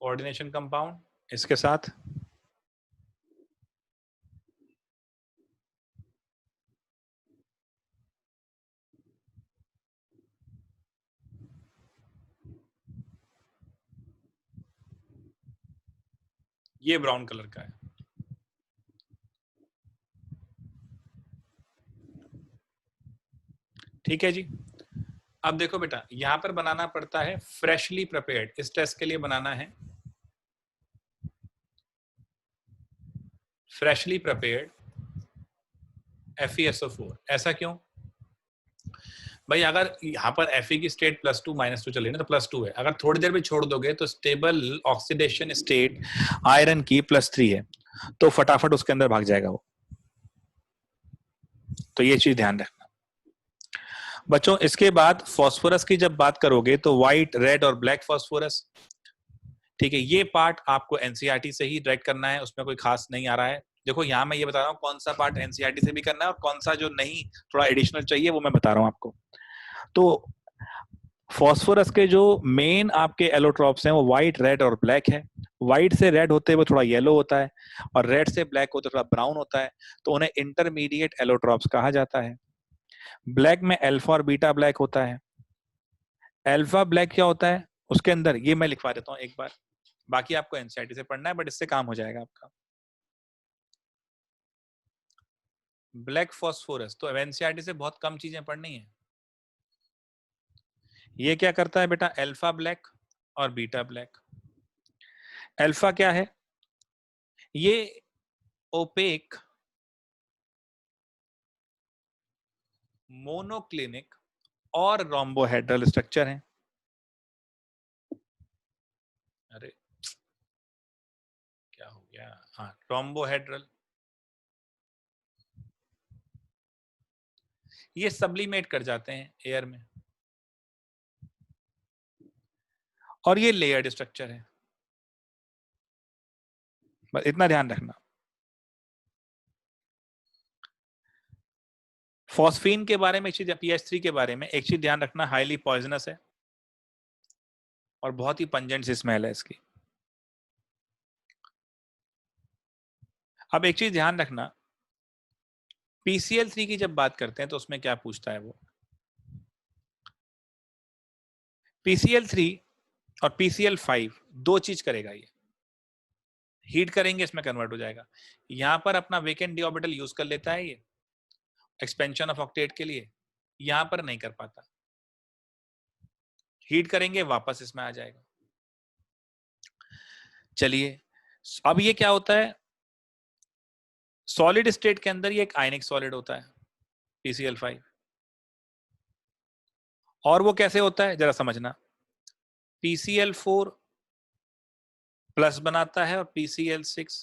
[SPEAKER 1] कोऑर्डिनेशन कंपाउंड इसके साथ ये ब्राउन कलर का है। ठीक है जी। अब देखो बेटा, यहां पर बनाना पड़ता है फ्रेशली प्रिपेयर्ड, इस टेस्ट के लिए बनाना है फ्रेशली प्रिपेयर्ड FeSO4। ऐसा क्यों भाई, अगर यहाँ पर Fe की स्टेट +2 -2 चले ना, तो +2 है। अगर थोड़ी देर भी छोड़ दोगे तो स्टेबल ऑक्सीडेशन स्टेट आयरन की +3 है, तो फटाफट उसके अंदर भाग जाएगा वो। तो ये चीज ध्यान रखना बच्चों। इसके बाद फॉस्फोरस की जब बात करोगे तो व्हाइट, रेड और ब्लैक फॉस्फोरस। ठीक है, ये पार्ट आपको एनसीईआरटी से ही डायरेक्ट करना है, उसमें कोई खास नहीं आ रहा है। देखो यहाँ मैं ये बता रहा हूँ कौन सा पार्ट एनसीईआरटी से भी करना है और कौन सा जो नहीं थोड़ा एडिशनल चाहिए वो मैं बता रहा हूँ आपको। तो फॉस्फोरस के जो मेन आपके एलोट्रॉप्स हैं वो व्हाइट, रेड और ब्लैक है। व्हाइट से रेड होते हुए थोड़ा येलो होता है, और रेड से ब्लैक होते थोड़ा ब्राउन होता है, तो उन्हें इंटरमीडिएट एलोट्रॉप्स कहा जाता है। ब्लैक में अल्फा और बीटा ब्लैक होता है। अल्फा ब्लैक क्या होता है उसके अंदर, ये मैं लिखवा देता हूँ एक बार, बाकी आपको एनसीईआरटी से पढ़ना है, बट इससे काम हो जाएगा आपका। ब्लैक फॉस्फोरस तो एनसीईआरटी से बहुत कम चीजें पढ़नी है। ये क्या करता है बेटा, अल्फा ब्लैक और बीटा ब्लैक। अल्फा क्या है, ये ओपेक मोनोक्लिनिक और रोम्बोहेड्रल स्ट्रक्चर है। अरे क्या हो गया, हाँ रोम्बोहेड्रल। ये सब्लिमेट कर जाते हैं एयर में, और ये लेयर्ड स्ट्रक्चर है। बस इतना ध्यान रखना। फॉस्फीन के बारे में एक चीज, PH3 के बारे में एक चीज ध्यान रखना, हाईली पॉइजनस है और बहुत ही पंजेंट सी स्मेल है इसकी। अब एक चीज ध्यान रखना, PCl3 की जब बात करते हैं तो उसमें क्या पूछता है वो, PCl3 और PCl5 दो चीज करेगा ये। हीट करेंगे इसमें कन्वर्ट हो जाएगा। यहां पर अपना वेकेंट डी ऑर्बिटल यूज कर लेता है ये एक्सपेंशन ऑफ ऑक्टेट के लिए, यहां पर नहीं कर पाता। हीट करेंगे वापस इसमें आ जाएगा। चलिए अब ये क्या होता है, सॉलिड स्टेट के अंदर ये एक आयनिक सॉलिड होता है PCl5, और वो कैसे होता है जरा समझना। PCl4 प्लस बनाता है और PCl6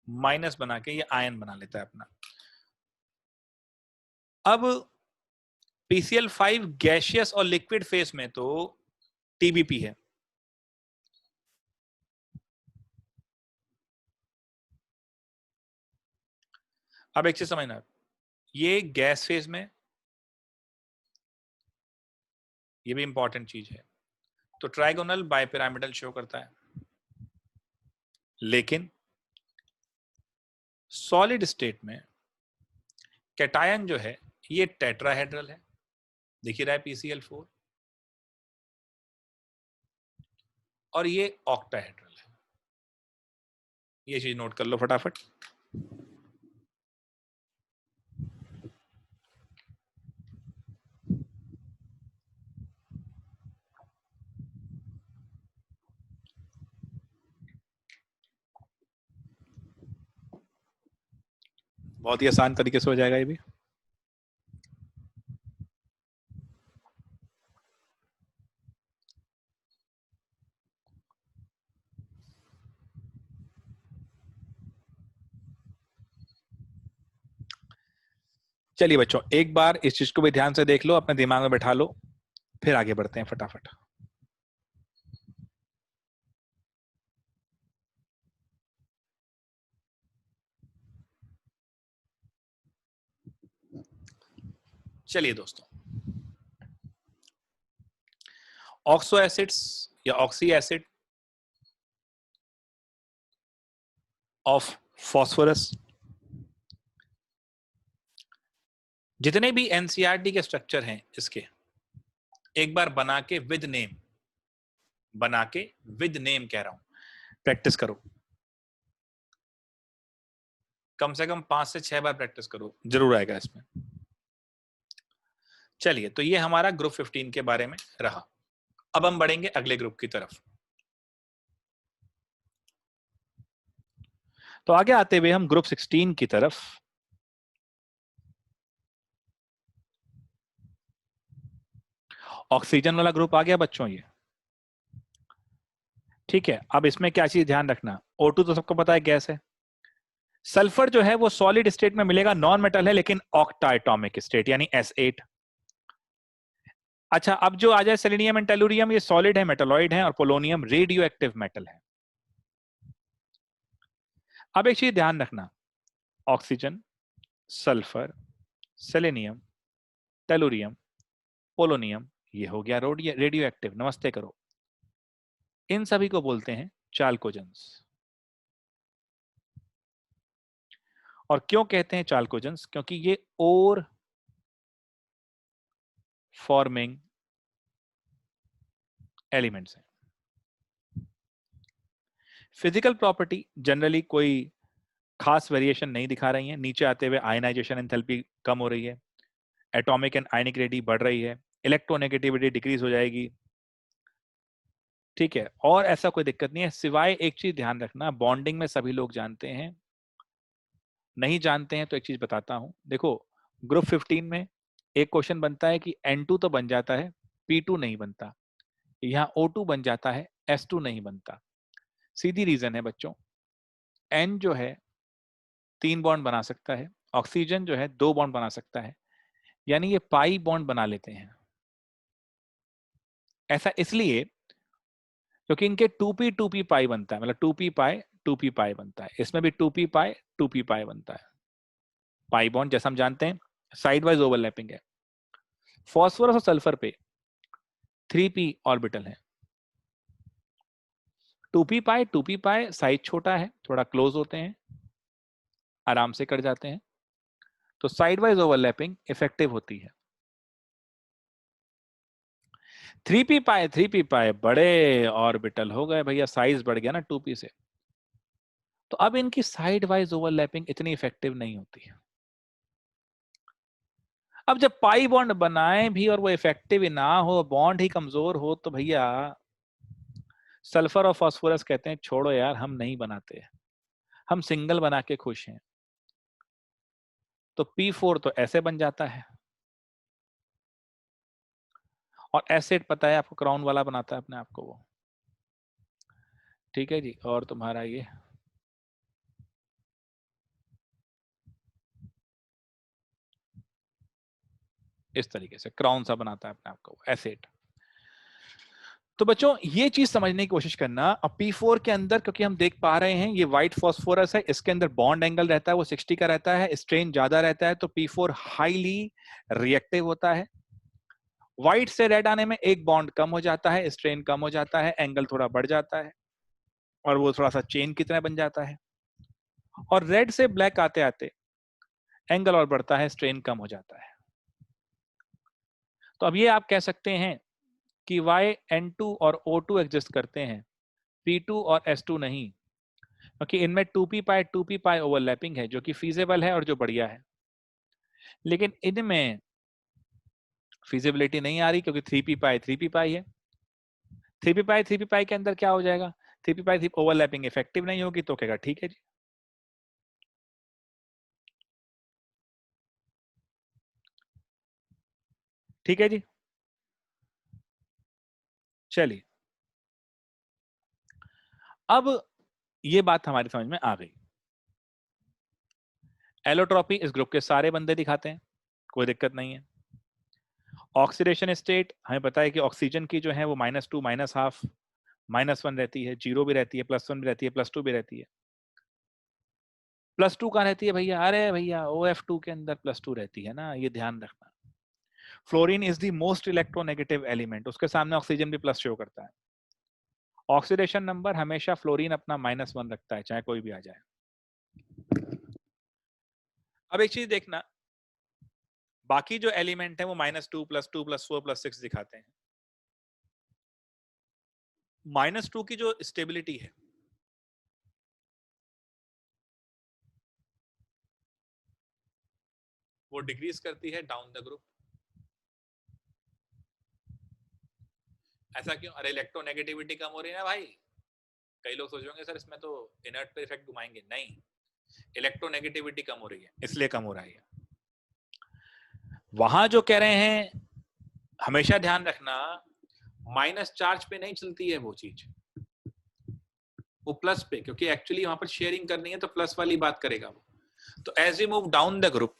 [SPEAKER 1] माइनस बना के ये आयन बना लेता है अपना। अब PCl5 गैसियस और लिक्विड फेस में तो TBP है, अब एक चीज समझना, ये गैस फेज में, ये भी इंपॉर्टेंट चीज है, तो ट्राइगोनल बाइपिरामिडल शो करता है, लेकिन सॉलिड स्टेट में कैटायन जो है ये टेट्राहेड्रल है, दिख ही रहा है PCl4, और ये ऑक्टाहेड्रल है। ये चीज नोट कर लो फटाफट। बहुत ही आसान तरीके से हो जाएगा ये भी। चलिए बच्चों, एक बार इस चीज को भी ध्यान से देख लो, अपने दिमाग में बैठा लो, फिर आगे बढ़ते हैं फटाफट। चलिए दोस्तों, ऑक्सो एसिड्स या ऑक्सी एसिड ऑफ फॉस्फोरस, जितने भी एनसीईआरटी के स्ट्रक्चर हैं इसके एक बार बना के विद नेम, बना के विद नेम कह रहा हूं, प्रैक्टिस करो, कम से कम 5 से 6 बार प्रैक्टिस करो, जरूर आएगा इसमें। चलिए, तो ये हमारा ग्रुप 15 के बारे में रहा। अब हम बढ़ेंगे अगले ग्रुप की तरफ। तो आगे आते हुए हम ग्रुप 16 की तरफ, ऑक्सीजन वाला ग्रुप आ गया बच्चों ये, ठीक है। अब इसमें क्या चीज ध्यान रखना, O2 तो सबको पता है गैस है, सल्फर जो है वो सॉलिड स्टेट में मिलेगा, नॉन मेटल है लेकिन ऑक्टा एटॉमिक स्टेट यानी S8। अच्छा, अब जो आ जाए सेलेनियम एंड टेलुरियम, ये सॉलिड है, मेटलॉइड है, और पोलोनियम रेडियो एक्टिव मेटल है। अब एक चीज ध्यान रखना, oxygen, sulphur, selenium, tellurium, polonium, ये हो गया रेडियो एक्टिव, नमस्ते करो। इन सभी को बोलते हैं चाल्कोजेंस। और क्यों कहते हैं चाल्कोजेंस, क्योंकि ये ओर फॉर्मिंग एलिमेंट्स हैं। फिजिकल प्रॉपर्टी जनरली कोई खास वेरिएशन नहीं दिखा रही है, नीचे आते हुए आयनाइजेशन एंथैल्पी कम हो रही है, एटॉमिक एंड आयनिक रेडी बढ़ रही है, इलेक्ट्रोनेगेटिविटी डिक्रीज हो जाएगी, ठीक है, और ऐसा कोई दिक्कत नहीं है। सिवाय एक चीज ध्यान रखना, बॉन्डिंग में सभी लोग जानते हैं, नहीं जानते हैं तो एक चीज बताता हूं, देखो ग्रुप 15 में एक क्वेश्चन बनता है कि N2 तो बन जाता है, P2 नहीं बनता, यहाँ O2 बन जाता है, S2 नहीं बनता। सीधी रीजन है बच्चों, N जो है 3 बॉन्ड बना सकता है, ऑक्सीजन जो है 2 बॉन्ड बना सकता है, यानी ये पाई बॉन्ड बना लेते हैं। ऐसा इसलिए क्योंकि इनके 2p पाई बनता है, मतलब 2p पाई बनता है, इसमें भी 2p पाई बनता है। पाई बॉन्ड जैसा हम जानते हैं साइड वाइज ओवरलैपिंग है। फॉस्फोरस और सल्फर पे 3p ऑर्बिटल है, 2p पाई साइज छोटा है, थोड़ा क्लोज होते हैं, आराम से कट जाते हैं, तो साइड वाइज ओवरलैपिंग इफेक्टिव होती है। 3p पाई बड़े ऑर्बिटल हो गए भैया, साइज बढ़ गया ना 2p से, तो अब इनकी साइड वाइज ओवरलैपिंग इतनी इफेक्टिव नहीं होती है। अब जब पाई बॉन्ड बनाए भी और वो इफेक्टिव ना हो, बॉन्ड ही कमजोर हो, तो भैया सल्फर और फास्फोरस कहते हैं छोड़ो यार, हम नहीं बनाते, हम सिंगल बना के खुश हैं। तो P4 तो ऐसे बन जाता है, और एसिड पता है आपको क्राउन वाला बनाता है अपने आप को वो, ठीक है जी। और तुम्हारा ये इस तरीके से क्राउन सा बनाता है अपने आप को एसिड। तो बच्चों ये चीज समझने की कोशिश करना। अब P4 के अंदर, क्योंकि हम देख पा रहे हैं ये व्हाइट फास्फोरस है, इसके अंदर बॉन्ड एंगल रहता है वो 60 का रहता है, स्ट्रेन ज्यादा रहता है, तो P4 हाईली रिएक्टिव होता है। व्हाइट से रेड आने में एक बॉन्ड कम हो जाता है, स्ट्रेन कम हो जाता है, एंगल थोड़ा बढ़ जाता है, और वो थोड़ा सा चेन की तरह बन जाता है। और रेड से ब्लैक आते आते एंगल और बढ़ता है, स्ट्रेन कम हो जाता है। तो अब ये आप कह सकते हैं कि वाई N2 और O2 एग्जिस्ट करते हैं, P2 और S2 नहीं, क्योंकि इनमें 2p पाई ओवरलैपिंग है, जो कि फीजिबल है और जो बढ़िया है। लेकिन इनमें फीजिबिलिटी नहीं आ रही, क्योंकि 3p पाई है। 3p पाई के अंदर क्या हो जाएगा, 3p पाई ओवरलैपिंग इफेक्टिव नहीं होगी, तो कहेगा ठीक है जी। ठीक है जी, चलिए अब ये बात हमारी समझ में आ गई। एलोट्रॉपी इस ग्रुप के सारे बंदे दिखाते हैं, कोई दिक्कत नहीं है। ऑक्सीडेशन स्टेट हमें पता है कि ऑक्सीजन की जो है वो -2 -1/2 -1 रहती है, 0 भी रहती है, +1 भी रहती है, +2 भी रहती है। +2 कहाँ रहती है भैया, अरे भैया OF2 के अंदर +2 रहती है ना, ये ध्यान रखना। Fluorine is the most electronegative element, उसके सामने ऑक्सीजन भी प्लस शो करता है। ऑक्सीडेशन नंबर हमेशा फ्लोरीन अपना -1 रखता है, चाहे कोई भी आ जाए। अब एक चीज देखना, बाकी जो एलिमेंट है वो -2 +2 +4 +6 दिखाते हैं। -2 की जो स्टेबिलिटी है वो डिक्रीज करती है डाउन द ग्रुप। ऐसा क्यों, अरे इलेक्ट्रोनेगेटिविटी कम हो रही है ना भाई। कई लोग सोचेंगे सर इसमें तो इनर्ट पे इफेक्ट घुमाएंगे, नहीं, इलेक्ट्रोनेगेटिविटी कम हो रही है इसलिए कम हो रहा है। वहां जो कह रहे हैं हमेशा ध्यान रखना, माइनस चार्ज पे नहीं चलती है वो चीज, वो प्लस पे, क्योंकि एक्चुअली वहां पर शेयरिंग करनी है तो प्लस वाली बात करेगा वो। तो as you move down the group,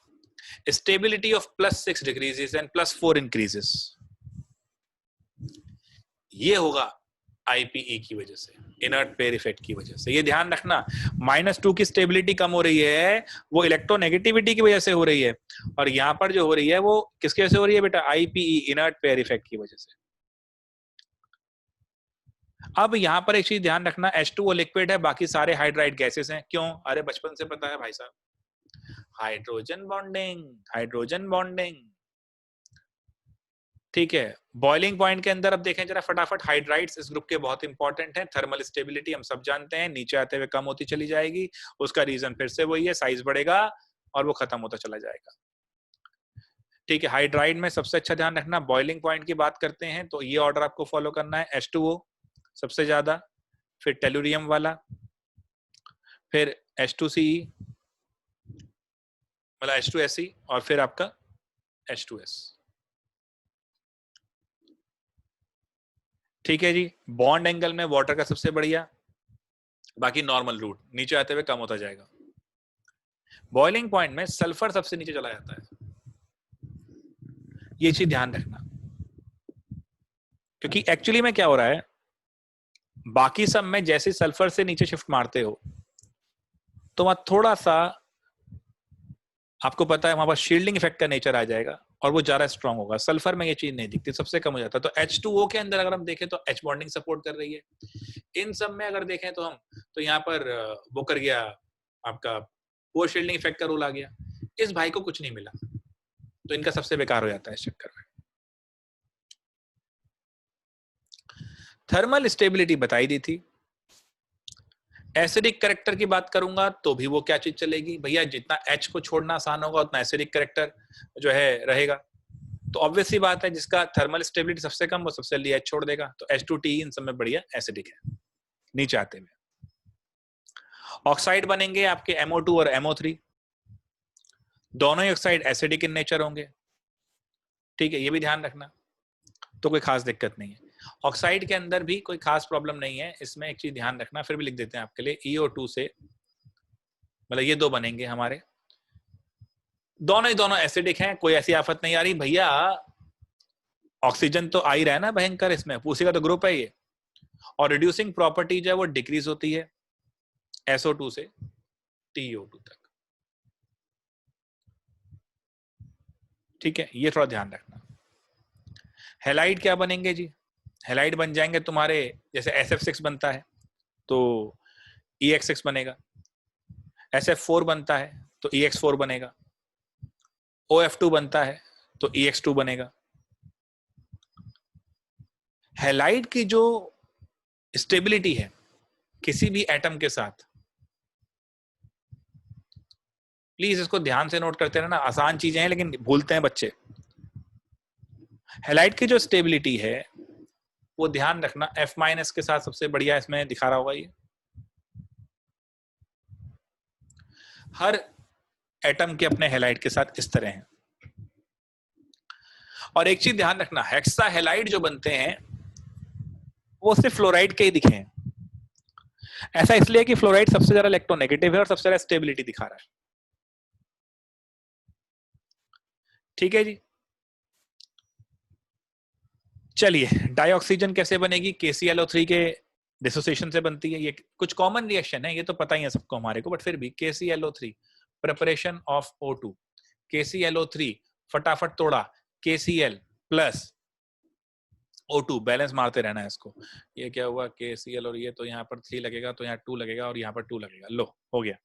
[SPEAKER 1] stability of +6 decreases and +4 increases. ये होगा IPE की वजह से, इनर्ट पेयर इफेक्ट की वजह से। ये ध्यान रखना, -2 की स्टेबिलिटी कम हो रही है, वो इलेक्ट्रोनेगेटिविटी की वजह से हो रही है, और यहां पर जो हो रही है वो किसकी वजह से हो रही है बेटा, IPE, इनर्ट पेयर इफेक्ट की वजह से। अब यहां पर एक चीज ध्यान रखना, H2O लिक्विड है, बाकी सारे हाइड्राइड गैसेस हैं। क्यों, अरे बचपन से पता है भाई साहब, हाइड्रोजन बॉन्डिंग, हाइड्रोजन बॉन्डिंग, ठीक है। बॉइलिंग पॉइंट के अंदर अब देखें जरा फटाफट, हाइड्राइड्स इस ग्रुप के बहुत इंपॉर्टेंट हैं। थर्मल स्टेबिलिटी हम सब जानते हैं, नीचे आते हुए कम होती चली जाएगी, उसका रीजन फिर से वही है, साइज बढ़ेगा और वो खत्म होता चला जाएगा। ठीक है, हाइड्राइड में सबसे अच्छा ध्यान रखना, बॉइलिंग पॉइंट की बात करते हैं तो ये ऑर्डर आपको फॉलो करना है, H2O सबसे ज्यादा, फिर टेलुरियम वाला, फिर H2Ce, मतलब H2Se, और फिर आपका H2S। ठीक है जी। बॉन्ड एंगल में वाटर का सबसे बढ़िया, बाकी नॉर्मल रूट, नीचे आते हुए कम होता जाएगा। बॉइलिंग पॉइंट में सल्फर सबसे नीचे चला जाता है, ये चीज ध्यान रखना, क्योंकि एक्चुअली में क्या हो रहा है, बाकी सब में जैसे सल्फर से नीचे शिफ्ट मारते हो तो वहां थोड़ा सा आपको पता है वहां पर शील्डिंग इफेक्ट का नेचर आ जाएगा और वो ज्यादा स्ट्रांग होगा। सल्फर में ये चीज नहीं दिखती, सबसे कम हो जाता है। तो H2O के अंदर अगर हम देखें तो H बॉन्डिंग सपोर्ट कर रही है। इन सब में अगर देखें तो हम, तो यहाँ पर वो कर गया आपका, वो शील्डिंग इफेक्ट का रोल आ गया, इस भाई को कुछ नहीं मिला, तो इनका सबसे बेकार हो जाता है इस चक्कर में। थर्मल स्टेबिलिटी बताई दी थी, एसिडिक कैरेक्टर की बात करूंगा तो भी वो क्या चीज चलेगी भैया, जितना H को छोड़ना आसान होगा उतना एसिडिक कैरेक्टर जो है रहेगा। तो ऑब्वियस सी बात है, जिसका थर्मल स्टेबिलिटी सबसे कम वो सबसे जल्दी H छोड़ देगा, तो H2T इन सब में बढ़िया एसिडिक है नीचे आते हुए। ऑक्साइड बनेंगे आपके MO2 और MO3, दोनों ही ऑक्साइड एसिडिक इन नेचर होंगे, ठीक है, ये भी ध्यान रखना। तो कोई खास दिक्कत नहीं है, ऑक्साइड के अंदर भी कोई खास प्रॉब्लम नहीं है। इसमें एक चीज ध्यान रखना, फिर भी लिख देते हैं आपके लिए, EO2 से मतलब ये दो बनेंगे हमारे, दोनों ही दोनों एसिडिक हैं, कोई ऐसी आफत नहीं आ रही भैया, ऑक्सीजन तो आ ही रहा है ना भयंकर इसमें, उसी का तो ग्रुप है ये, और रिड्यूसिंग प्रॉपर्टी जो है वो डिक्रीज होती है SO2 से TO2 तक, ठीक है, ये थोड़ा ध्यान रखना। हेलाइड क्या बनेंगे जी, हेलाइड बन जाएंगे तुम्हारे, जैसे SF6 बनता है तो EX6 बनेगा, SF4 बनता है तो EX4 बनेगा, OF2 बनता है तो EX2 बनेगा। हेलाइड की जो स्टेबिलिटी है किसी भी एटम के साथ, प्लीज इसको ध्यान से नोट करते रहना, आसान चीजें हैं लेकिन भूलते हैं बच्चे। हेलाइड की जो स्टेबिलिटी है वो ध्यान रखना F- के साथ सबसे बढ़िया इसमें दिखा रहा होगा ये, हर एटम के अपने हेलाइड के साथ इस तरह हैं। और एक चीज ध्यान रखना, हेक्सा हेलाइड जो बनते हैं वो सिर्फ फ्लोराइड के ही दिखे हैं। ऐसा इसलिए कि फ्लोराइड सबसे ज्यादा इलेक्ट्रोनेगेटिव है और सबसे ज्यादा स्टेबिलिटी दिखा रहा है, ठीक है जी। चलिए, डाइऑक्सीजन कैसे बनेगी, KClO3 के डिसोसिएशन से बनती है। ये कुछ कॉमन रिएक्शन है, ये तो पता ही है सबको हमारे को, बट फिर भी KClO3 preparation of O2, KClO3 फटाफट तोड़ा, KCl प्लस O2, बैलेंस मारते रहना है इसको। ये क्या हुआ, KCl और ये तो यहाँ पर 3 लगेगा तो यहाँ 2 लगेगा और यहाँ पर 2 लगेगा, लो हो गया,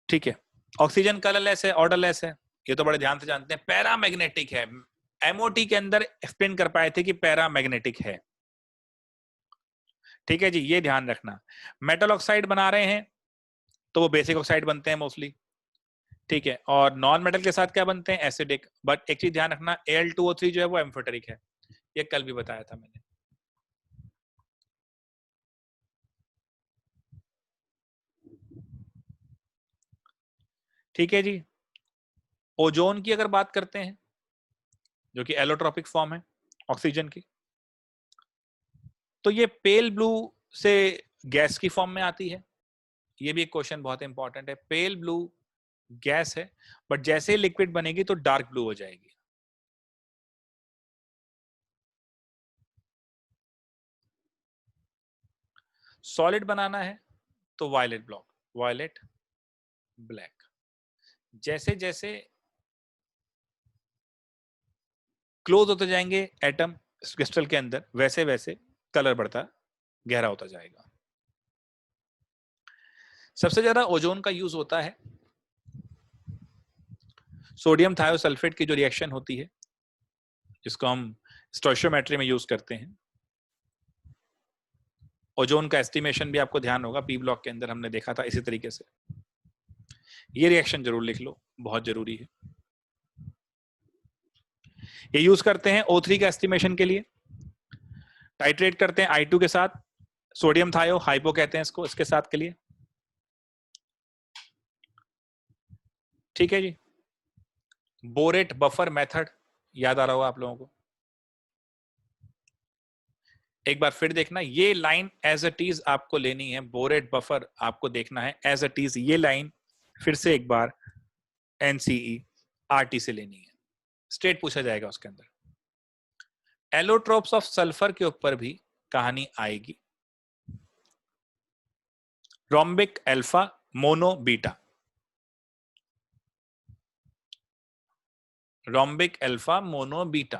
[SPEAKER 1] ठीक है। ऑक्सीजन कलरलेस है, ऑर्डरलेस है, ये तो बड़े ध्यान से जानते हैं। पैरामैग्नेटिक है, MOT के अंदर एक्सप्लेन कर पाए थे कि पैरामैग्नेटिक है, ठीक है जी, ये ध्यान रखना। मेटल ऑक्साइड बना रहे हैं तो वो बेसिक ऑक्साइड बनते हैं मोस्टली, ठीक है, और नॉन मेटल के साथ क्या बनते हैं, एसिडिक। बट एक चीज ध्यान रखना, Al2O3 जो है वो एम्फोटेरिक है, ये कल भी बताया था मैंने, ठीक है जी। ओजोन की अगर बात करते हैं, जो कि एलोट्रॉपिक फॉर्म है ऑक्सीजन की, तो ये पेल ब्लू से गैस की फॉर्म में आती है। ये भी एक क्वेश्चन बहुत इंपॉर्टेंट है, पेल ब्लू गैस है बट जैसे ही लिक्विड बनेगी तो डार्क ब्लू हो जाएगी। सॉलिड बनाना है तो वायलेट ब्लॉक, वायलेट ब्लैक, जैसे जैसे क्लोज होते जाएंगे एटम क्रिस्टल के अंदर वैसे वैसे कलर बढ़ता गहरा होता जाएगा। सबसे ज्यादा ओजोन का यूज होता है सोडियम थायोसल्फेट की जो रिएक्शन होती है, जिसको हम स्टोइशियोमेट्री में यूज करते हैं। ओजोन का एस्टिमेशन भी आपको ध्यान होगा, पी ब्लॉक के अंदर हमने देखा था इसी तरीके से। ये रिएक्शन जरूर लिख लो, बहुत जरूरी है। ये यूज करते हैं O3 का एस्टिमेशन के लिए, टाइट्रेट करते हैं I2 के साथ, सोडियम थायो हाइपो कहते हैं इसको, इसके साथ के लिए, ठीक है जी। बोरेट बफर मेथड याद आ रहा होगा आप लोगों को, एक बार फिर देखना, ये लाइन एज इट इज आपको लेनी है, बोरेट बफर आपको देखना है एज इट इज, ये लाइन फिर से एक बार NCE RT से लेनी है, स्ट्रेट पूछा जाएगा उसके अंदर। एलोट्रोप्स ऑफ सल्फर के ऊपर भी कहानी आएगी, rhombic alpha mono beta, rhombic alpha mono beta.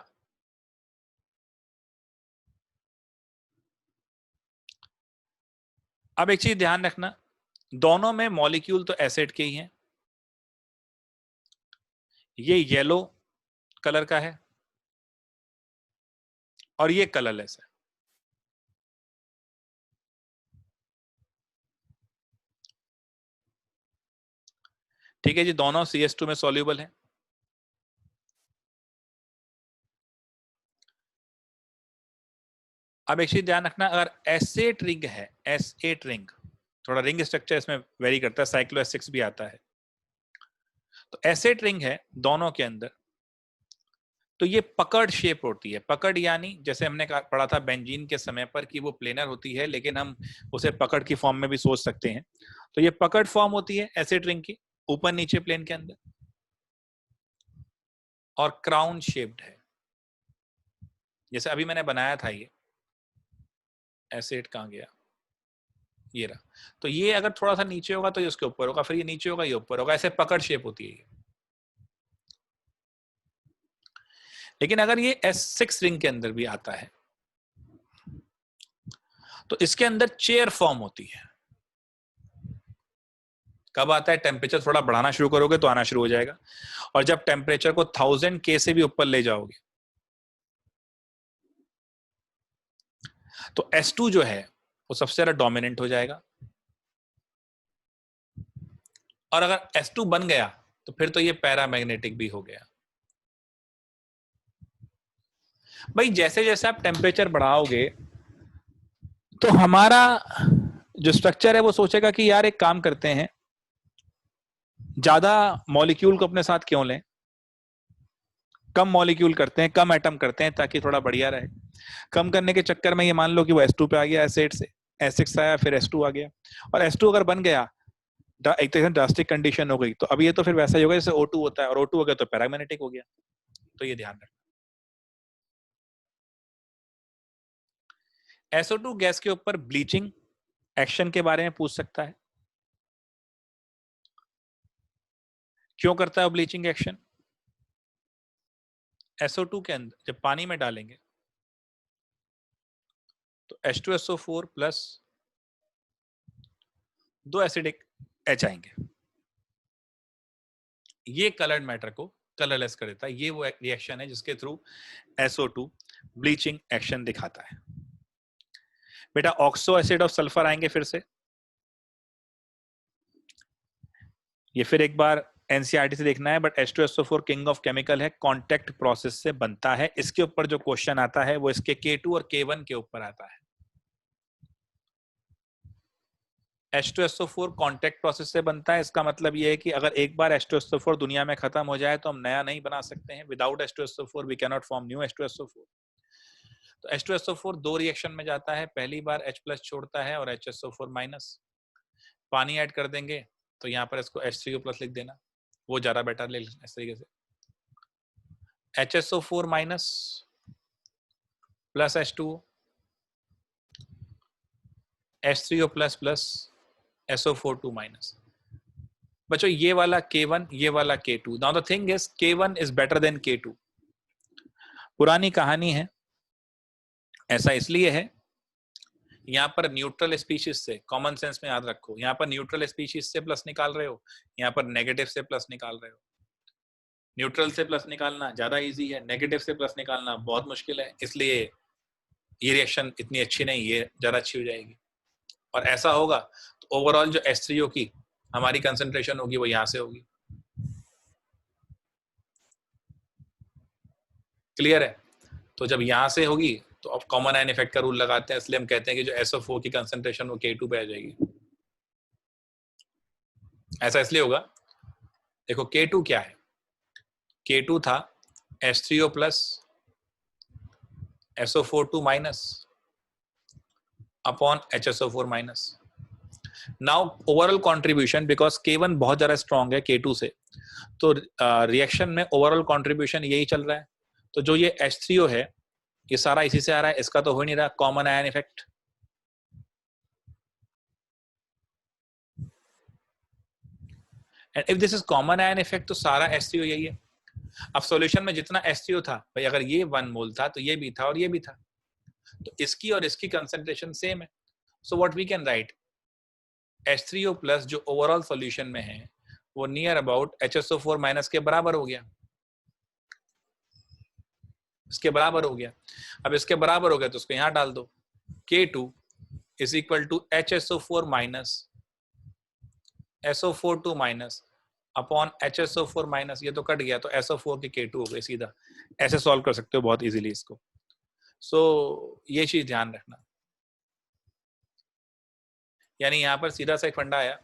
[SPEAKER 1] अब एक चीज ध्यान रखना, दोनों में मॉलिक्यूल तो एसिड के ही हैं, ये येलो कलर का है और ये कलरलेस है, ठीक है जी, दोनों CS2 में सॉल्यूबल है। अब एक चीज ध्यान रखना, अगर S8 रिंग है, S8 रिंग, थोड़ा रिंग स्ट्रक्चर इसमें वेरी करता है, साइक्लोS6 भी आता है, तो S8 रिंग है दोनों के अंदर, तो ये पकड़ शेप होती है। पकड़ यानी जैसे हमने पढ़ा था बेंजीन के समय पर कि वो प्लेनर होती है, लेकिन हम उसे पकड़ की फॉर्म में भी सोच सकते हैं। तो ये पकड़ फॉर्म होती है एसिड रिंग की, ऊपर नीचे प्लेन के अंदर, और क्राउन शेप्ड है, जैसे अभी मैंने बनाया था ये एसिड, कहाँ गया, ये रहा। तो ये अगर थोड़ा सा नीचे होगा तो ये उसके ऊपर होगा, फिर ये नीचे होगा, ये ऊपर होगा, ऐसे पकड़ शेप होती है ये। लेकिन अगर ये S6 रिंग के अंदर भी आता है तो इसके अंदर चेयर फॉर्म होती है। कब आता है? टेम्परेचर थोड़ा बढ़ाना शुरू करोगे तो आना शुरू हो जाएगा, और जब टेम्परेचर को 1000 K से भी ऊपर ले जाओगे तो S2 जो है वो सबसे ज्यादा डोमिनेंट हो जाएगा, और अगर S2 बन गया तो फिर तो ये पैरामैग्नेटिक भी हो गया। भाई जैसे जैसे आप टेम्परेचर बढ़ाओगे तो हमारा जो स्ट्रक्चर है वो सोचेगा कि यार एक काम करते हैं, ज्यादा मॉलिक्यूल को अपने साथ क्यों लें, कम मॉलिक्यूल करते हैं, कम एटम करते हैं ताकि थोड़ा बढ़िया रहे। कम करने के चक्कर में ये मान लो कि वो S2 पे आ गया, S8 से S6 आया, फिर S2 आ गया, और S2 अगर बन गया, एक तरह से ड्रास्टिक कंडीशन हो गई, तो अब ये तो फिर वैसा ही होगा जैसे O2 होता है, और O2 हो गया तो पैरामैग्नेटिक हो गया। तो ये ध्यान रखना। SO2 गैस के ऊपर ब्लीचिंग एक्शन के बारे में पूछ सकता है, क्यों करता है ब्लीचिंग एक्शन? SO2 के अंदर जब पानी में डालेंगे तो H2SO4 प्लस 2 एसिडिक H आएंगे, ये कलर्ड मैटर को कलरलेस कर देता है। ये वो रिएक्शन है जिसके थ्रू SO2 ब्लीचिंग एक्शन दिखाता है। बेटा ऑक्सो एसिड ऑफ सल्फर आएंगे फिर से, ये फिर एक बार एनसीईआरटी से देखना है, but H2SO4 king of chemical है, कांटेक्ट प्रोसेस से बनता है। इसके ऊपर जो क्वेश्चन आता है वो इसके K2 और K1 के ऊपर आता है। H2SO4 कांटेक्ट प्रोसेस से बनता है, इसका मतलब ये है कि अगर एक बार H2SO4 दुनिया में खत्म हो जाए तो हम नया नहीं बना सकते हैं। Without H2SO4 we can not form new H2SO4। तो H2SO4 दो रिएक्शन में जाता है, पहली बार H प्लस छोड़ता है और HSO4 माइनस, पानी ऐड कर देंगे तो यहाँ पर इसको H3O प्लस लिख देना, वो ज्यादा बेटर ले इस तरीके से। HSO4 minus plus H2O, H3O plus plus SO42 minus. बच्चों ये वाला K1, ये वाला K2। Now the thing is K1 is better than K2। पुरानी कहानी है, ऐसा इसलिए है, यहाँ पर न्यूट्रल स्पीशीज से, कॉमन सेंस में याद रखो, यहाँ पर न्यूट्रल स्पीशीज से प्लस निकाल रहे हो, यहाँ पर नेगेटिव से प्लस निकाल रहे हो। न्यूट्रल से प्लस निकालना ज्यादा इजी है, नेगेटिव से प्लस निकालना बहुत मुश्किल है, इसलिए ये रिएक्शन इतनी अच्छी नहीं, ये ज्यादा अच्छी हो जाएगी। और ऐसा होगा तो ओवरऑल जो H3O की हमारी कंसंट्रेशन होगी वो यहाँ से होगी। क्लियर है? तो जब यहाँ से होगी तो अब कॉमन आयन इफेक्ट का रूल लगाते हैं, इसलिए हम कहते हैं कि जो SO4 की कंसंट्रेशन वो K2 पे आ जाएगी। ऐसा इसलिए होगा, देखो K2 क्या है, K2 था H3O plus SO42 minus upon HSO4 minus. Now overall contribution, because K1 बहुत ज्यादा स्ट्रॉन्ग है K2 से, तो रिएक्शन में ओवरऑल कंट्रीब्यूशन यही चल रहा है। तो जो ये H3O है ये सारा इसी से आ रहा है, इसका तो हो नहीं रहा, common ion effect. And if this is common ion effect तो सारा H3O यही है। अब सॉल्यूशन में जितना H3O था भाई, अगर ये 1 मोल था तो ये भी था और ये भी था, तो इसकी और इसकी कंसंट्रेशन सेम है। So what we can write, H3O plus जो ओवरऑल सॉल्यूशन में है वो नियर अबाउट HSO4 माइनस के बराबर हो गया, इसके बराबर हो गया। अब इसके बराबर हो गया तो उसको यहां डाल दो, K2 is equal to HSO4 minus SO42 minus upon HSO4 minus, ये तो कट गया तो SO4 की K2 हो गई सीधा। ऐसे सॉल्व कर सकते हो बहुत इजीली इसको। सो ये चीज ध्यान रखना, यानी यहाँ पर सीधा सा एक फंडा आया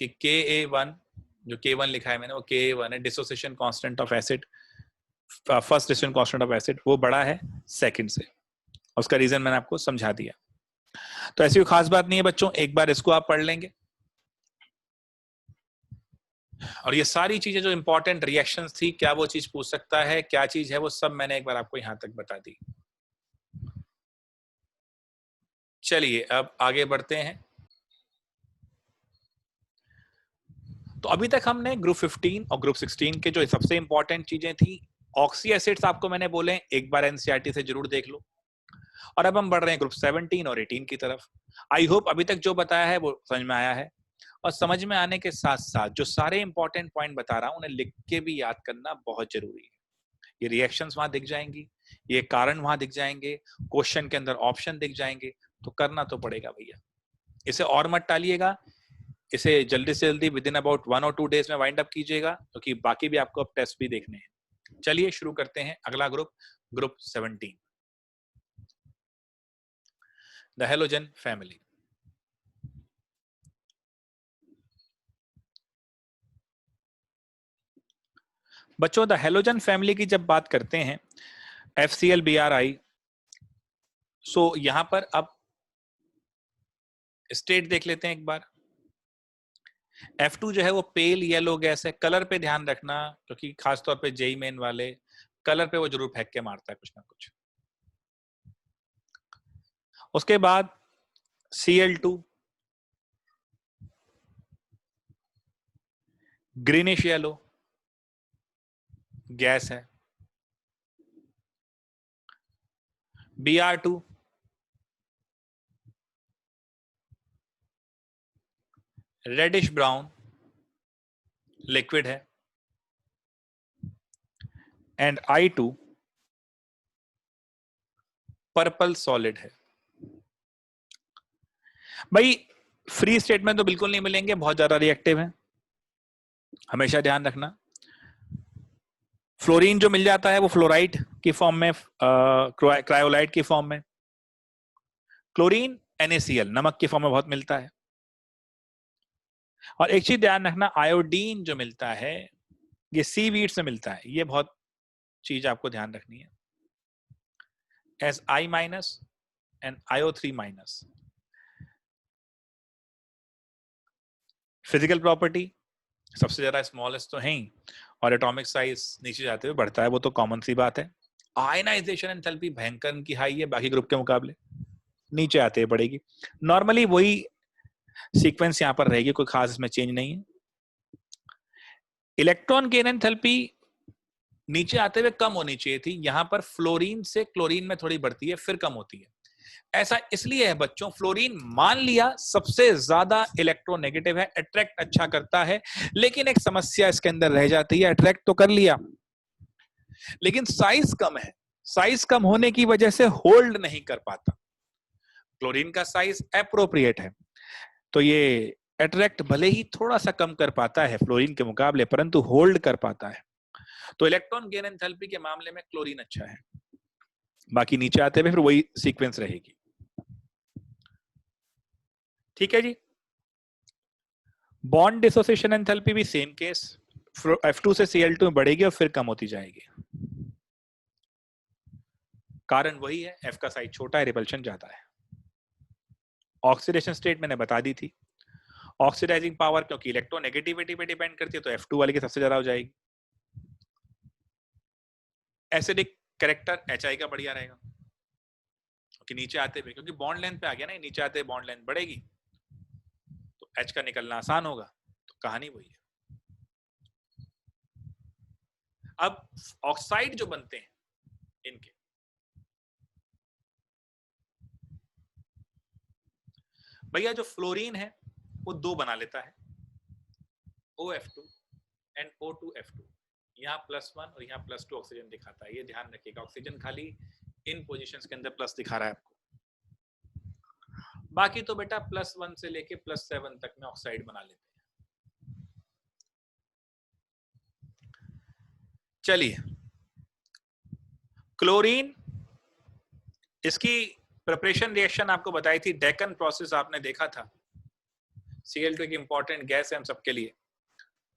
[SPEAKER 1] कि Ka1, जो K1 लिखा है मैंने वो Ka1 है, dissociation constant of acid, first dissociation constant of acid वो बड़ा है सेकंड से। उसका रीजन मैंने आपको समझा दिया। तो ऐसी कोई खास बात नहीं है बच्चों, एक बार इसको आप पढ़ लेंगे और ये सारी चीजें जो इंपॉर्टेंट रिएक्शंस थी, क्या वो चीज पूछ सकता है, क्या चीज है, वो सब मैंने एक बार आपको यहां तक बता दी। चलिए अब आगे बढ़ते हैं। तो अभी तक हमने ग्रुप 15 और ग्रुप 16 के जो सबसे इंपॉर्टेंट चीजें थी, ऑक्सी एसिड्स आपको मैंने बोले एक बार एनसीईआरटी से जरूर देख लो। और अब हम बढ़ रहे हैं ग्रुप 17 और 18 की तरफ। आई होप अभी तक जो बताया है वो समझ में आया है, और समझ में आने के साथ साथ जो सारे इंपॉर्टेंट पॉइंट बता रहा हूं उन्हें लिख के भी याद करना बहुत जरूरी है। ये रिएक्शंस वहां दिख जाएंगी, ये कारण वहां दिख जाएंगे, क्वेश्चन के अंदर ऑप्शन दिख जाएंगे, तो करना तो पड़ेगा भैया। इसे और मत टालिएगा, इसे जल्दी से जल्दी विद इन अबाउट 1 और 2 डेज में वाइंड अप कीजिएगा, क्योंकि बाकी भी आपको अब टेस्ट भी देखने हैं। चलिए शुरू करते हैं अगला group, group 17, the halogen family. बच्चों द हेलोजन फैमिली की जब बात करते हैं, FCl Bri, सो यहां पर अब स्टेट देख लेते हैं एक बार। F2 जो है वो पेल येलो गैस है, कलर पे ध्यान रखना, क्योंकि खासतौर पे जेई मेन वाले कलर पे वो जरूर फेंक के मारता है कुछ ना कुछ। उसके बाद Cl2 ग्रीनिश येलो गैस है। Br2 रेडिश ब्राउन लिक्विड है। एंड I2 पर्पल सॉलिड है। भाई फ्री स्टेट में तो बिल्कुल नहीं मिलेंगे, बहुत ज्यादा रिएक्टिव है, हमेशा ध्यान रखना। फ्लोरीन जो मिल जाता है वो फ्लोराइड की फॉर्म में, क्रायोलाइड की फॉर्म में। क्लोरीन NaCl नमक की फॉर्म में बहुत मिलता है। और एक चीज ध्यान रखना, आयोडीन जो मिलता है ये सीवीड से मिलता है, ये बहुत चीज आपको ध्यान रखनी है। Si- and IO3-। Physical property सबसे ज्यादा स्मॉलेस्ट तो है ही, और एटॉमिक साइज नीचे जाते हुए बढ़ता है, वो तो कॉमन सी बात है। आयनाइजेशन एंथैल्पी भयंकर की हाई है बाकी ग्रुप के मुकाबले, नीचे आते हुए बढ़ेगी। नॉर्मली वही सीक्वेंस यहां पर रहेगी, कोई खास इसमें चेंज नहीं है। इलेक्ट्रॉन गेन एंथैल्पी नीचे आते हुए कम होनी चाहिए थी, यहां पर फ्लोरीन से क्लोरीन में थोड़ी बढ़ती है फिर कम होती है। ऐसा इसलिए है बच्चों, फ्लोरीन मान लिया सबसे ज्यादा इलेक्ट्रोनेगेटिव है, अट्रैक्ट अच्छा करता है, लेकिन एक समस्या इसके अंदर रह जाती है, अट्रैक्ट तो कर लिया लेकिन साइज कम है, साइज कम होने की वजह से होल्ड नहीं कर पाता। क्लोरीन का साइज एप्रोप्रिएट है, तो ये अट्रैक्ट भले ही थोड़ा सा कम कर पाता है फ्लोरीन के मुकाबले, परंतु होल्ड कर पाता है। तो इलेक्ट्रॉन गेन एंथैल्पी के मामले में क्लोरीन अच्छा है, बाकी नीचे आते हुए फिर वही सीक्वेंस रहेगी। ठीक है जी। बॉन्ड डिसोसिएशन एंथैल्पी भी सेम केस, F2 से Cl2 में बढ़ेगी और फिर कम होती जाएगी। कारण वही है, F का साइज छोटा है, रिपल्शन ज्यादा है। ऑक्सीडेशन स्टेट मैंने बता दी थी, ऑक्सीडाइजिंग पावर क्योंकि इलेक्ट्रोनेगेटिविटी पे डिपेंड करती है तो F2 वाले की सबसे ज्यादा हो जाएगी। एसिडिक कैरेक्टर HI का बढ़िया रहेगा, क्योंकि नीचे आते हुए, क्योंकि बॉन्ड लेंथ पे आ गया ना, नीचे आते हुए बॉन्ड लेंथ बढ़ेगी तो H का निकलना आसान होगा, तो कहानी वही है। अब ऑक्साइड जो बनते हैं इनके, भैया जो फ्लोरीन है वो दो बना लेता है, OF2 एंड O2F2, यहाँ +1 और यहाँ +2 ऑक्सीजन दिखाता है, ये ध्यान रखिएगा। ऑक्सीजन खाली इन पोजीशंस के अंदर प्लस दिखा रहा है आपको, बाकी तो बेटा +1 से लेके +7 तक में ऑक्साइड बना लेते हैं। चलिए, क्लोरीन, इसकी प्रिपरेशन रिएक्शन आपको बताई थी, डेकन प्रोसेस आपने देखा था। Cl2 एक इंपॉर्टेंट गैस है हम सबके लिए।